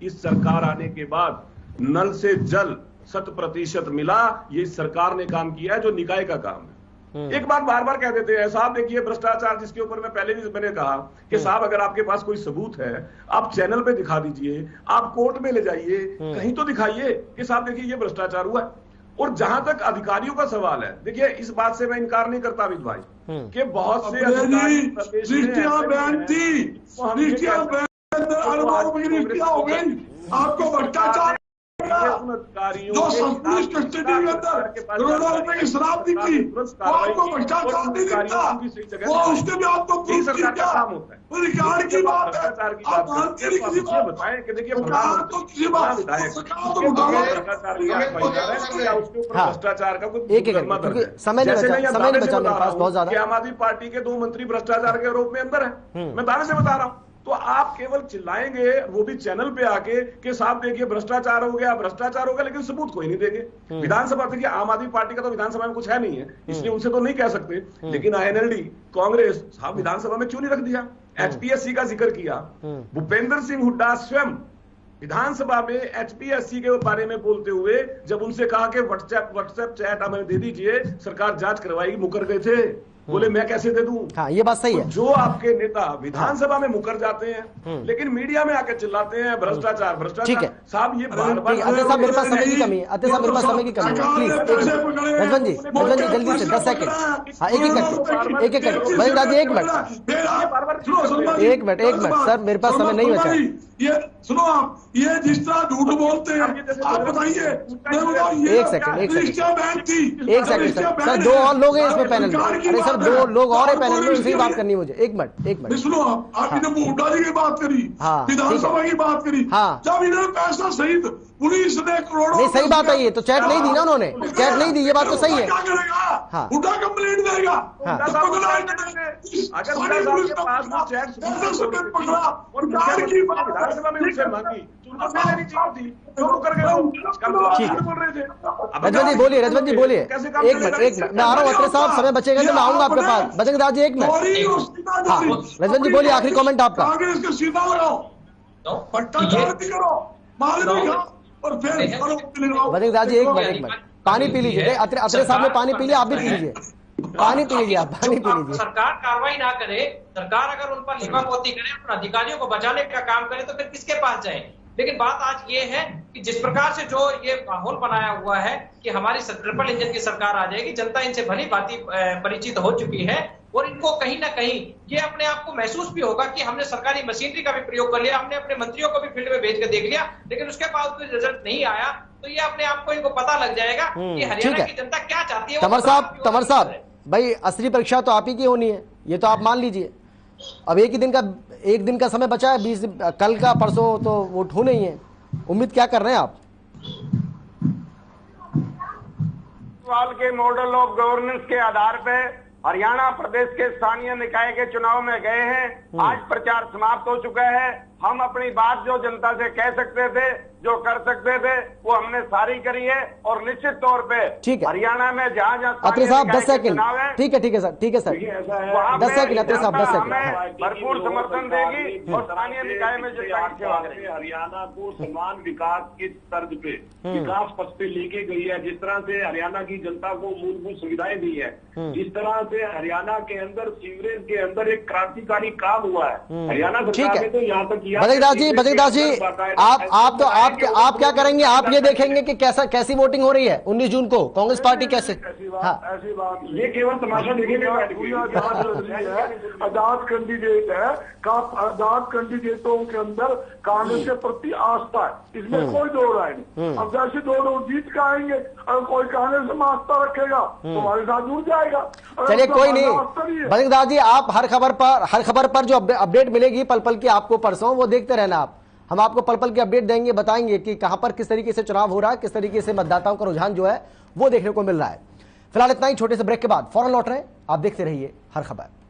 इस सरकार आने के बाद नल से जल 100% मिला। ये सरकार ने काम किया है, जो निकाय का काम है। एक बात बार बार कह देते हैं साहब, देखिए भ्रष्टाचार, जिसके ऊपर मैं पहले भी मैंने कहा कि साहब अगर आपके पास कोई सबूत है आप चैनल पे दिखा दीजिए, आप कोर्ट में ले जाइए, कहीं तो दिखाइए कि साहब देखिए ये भ्रष्टाचार हुआ है। और जहां तक अधिकारियों का सवाल है, देखिए इस बात से मैं इनकार नहीं करता अमित भाई कि बहुत से अधिकारी आपको भ्रष्टाचार जो संतुलित कस्टडी के अंदर करोड़ों रुपए की शराब निकली, वो आपको भ्रष्टाचार नहीं दिखता, वो उसके भी आपको प्रूफ की रिकॉर्ड की बात है। आप मानते नहीं किसी बात बताएं कि देखिए तो किसी बात भ्रष्टाचार का कुछ समय नहीं बचा मेरे पास बहुत ज्यादा। आम आदमी पार्टी के 2 मंत्री भ्रष्टाचार के आरोप में अंदर है, मैं दावे से बता रहा हूँ। तो आप केवल चिल्लाएंगे, वो भी चैनल पे आके कि साहब देखिए भ्रष्टाचार हो गया, भ्रष्टाचार हो गया, लेकिन सबूत कोई नहीं देंगे। विधानसभा, देखिए आम आदमी पार्टी का तो विधानसभा में कुछ है नहीं है, इसलिए उनसे तो नहीं कह सकते। लेकिन INLD, कांग्रेस, साहब विधानसभा में क्यों नहीं रख दिया? HPSC का जिक्र किया, भूपेंद्र सिंह हुड्डा स्वयं विधानसभा में HPSC के बारे में बोलते हुए जब उनसे कहा कि व्हाट्सएप चैट हमें दे दीजिए, सरकार जांच करवाएगी, मुकर गए थे। बोले मैं कैसे दे दूं? हाँ, ये बात सही है। जो आपके नेता विधानसभा में मुकर जाते हैं लेकिन मीडिया में आके चिल्लाते हैं भ्रष्टाचार भ्रष्टाचार। साहब ये बार-बार, साहब मेरे पास समय की कमी है, साहब मेरे पास समय की कमी है, प्लीज रजवन जी जल्दी से 10 सेकंड। हाँ, एक एक बजरंग जी, 1 मिनट सर, मेरे पास समय नहीं बचा। ये सुनो, आप ये जिस तरह झूठ बोलते हैं, आप बताइए। 1 सेकंड सर, 2 और लोग हैं इसमें पैनल में। अरे सर 2 लोग और है पैनल में, उनसे बात करनी है मुझे। 1 मिनट सुनो, आपने हुड्डा जी की बात करी, विधानसभा की बात करी, जब इन्होंने पैसा सहित पुलिस ने करोड़ों, नहीं सही बात है ये, तो चैट नहीं दी ना उन्होंने, चैट नहीं दी, ये बात तो सही है। क्या करेगा? हुड्डा कंप्लेंट देगा, रजवन जी बोलिए, 1 मिनट मैं आ रहा हूँ। अत्रे साहब समय बचेगा तो मैं आऊंगा आपके पास। बजरंग दास जी 1 मिनट। हाँ, रजवन जी बोलिए, आखिरी कमेंट आपका। सीधा लगाओ, भ्रष्टाचार भी करो, माल भी खाओ और फिर बजरंग दास जी 1 मिनट पानी पी लीजिए। अत्रे साहब ने पानी पी लिया, आप भी पी लीजिए, पानी पी लीजिए, आप पानी पी लीजिए। सरकार कार्रवाई ना करे, सरकार अगर उन पर लिपापोती करे, उन अधिकारियों को बचाने का काम करे, तो फिर किसके पास जाए? लेकिन बात आज ये है कि जिस प्रकार से जो ये माहौल बनाया हुआ है कि हमारी ट्रिपल इंजन की सरकार आ जाएगी, जनता इनसे भली भांति परिचित हो चुकी है और इनको कहीं ना कहीं ये अपने आप को महसूस भी होगा कि हमने सरकारी मशीनरी का भी प्रयोग कर लिया, हमने अपने मंत्रियों को भी फील्ड में भेज कर देख लिया, लेकिन उसके बावजूद रिजल्ट नहीं आया। तो ये अपने आप को इनको पता लग जाएगा कि हरियाणा की जनता क्या चाहती है। तंवर साहब भाई, असली परीक्षा तो आप ही की होनी है, ये तो आप मान लीजिए। अब एक दिन का समय बचा है, 20 कल का परसों तो वोट होने ही है। उम्मीद क्या कर रहे हैं आप? साल के मॉडल ऑफ गवर्नेंस के आधार पे हरियाणा प्रदेश के स्थानीय निकाय के चुनाव में गए हैं। आज प्रचार समाप्त हो चुका है। हम अपनी बात जो जनता से कह सकते थे, जो कर सकते थे, वो हमने सारी करी है। और निश्चित तौर पे ठीक है, हरियाणा में जहां जहां अत्रे साहब 10 सेकंड, ठीक है सर, ठीक है सर, 10 सेकंड अत्रे साहब, 10 सेकंड भरपूर समर्थन देगी और स्थानीय निकाय में जो हरियाणा को समान विकास की तर्ज पे विकास पथ पे लेके गई है। जिस तरह से हरियाणा की जनता को मूलभूत सुविधाएं दी है, जिस तरह से हरियाणा के अंदर सीवरेज के अंदर एक क्रांतिकारी काम हुआ है हरियाणा सरकार ने तो यहाँ तक किया। बजरंग जी, आप क्या करेंगे? आप ये देखेंगे कि कैसी वोटिंग हो रही है 19 जून को, कांग्रेस पार्टी कैसे? ऐसी बात ये केवल तमाशा देखने आजाद कैंडिडेट है। आजाद कैंडिडेटों के अंदर कांग्रेस के प्रति आस्था है, इसमें कोई दो राय नहीं। अब जैसे दो जीत के आएंगे, अगर कोई कांग्रेस में आस्था रखेगा तो हमारे साथ जुड़ जाएगा। चलिए कोई नहीं, बजरंग जी, आप हर खबर पर जो अपडेट मिलेगी पल पल की आपको परसों, वो देखते रहना आप। हम आपको पल पल की अपडेट देंगे, बताएंगे कि कहां पर किस तरीके से चुनाव हो रहा है, किस तरीके से मतदाताओं का रुझान जो है वो देखने को मिल रहा है। फिलहाल इतना ही, छोटे से ब्रेक के बाद फौरन लौट रहे हैं। आप देखते रहिए हर खबर।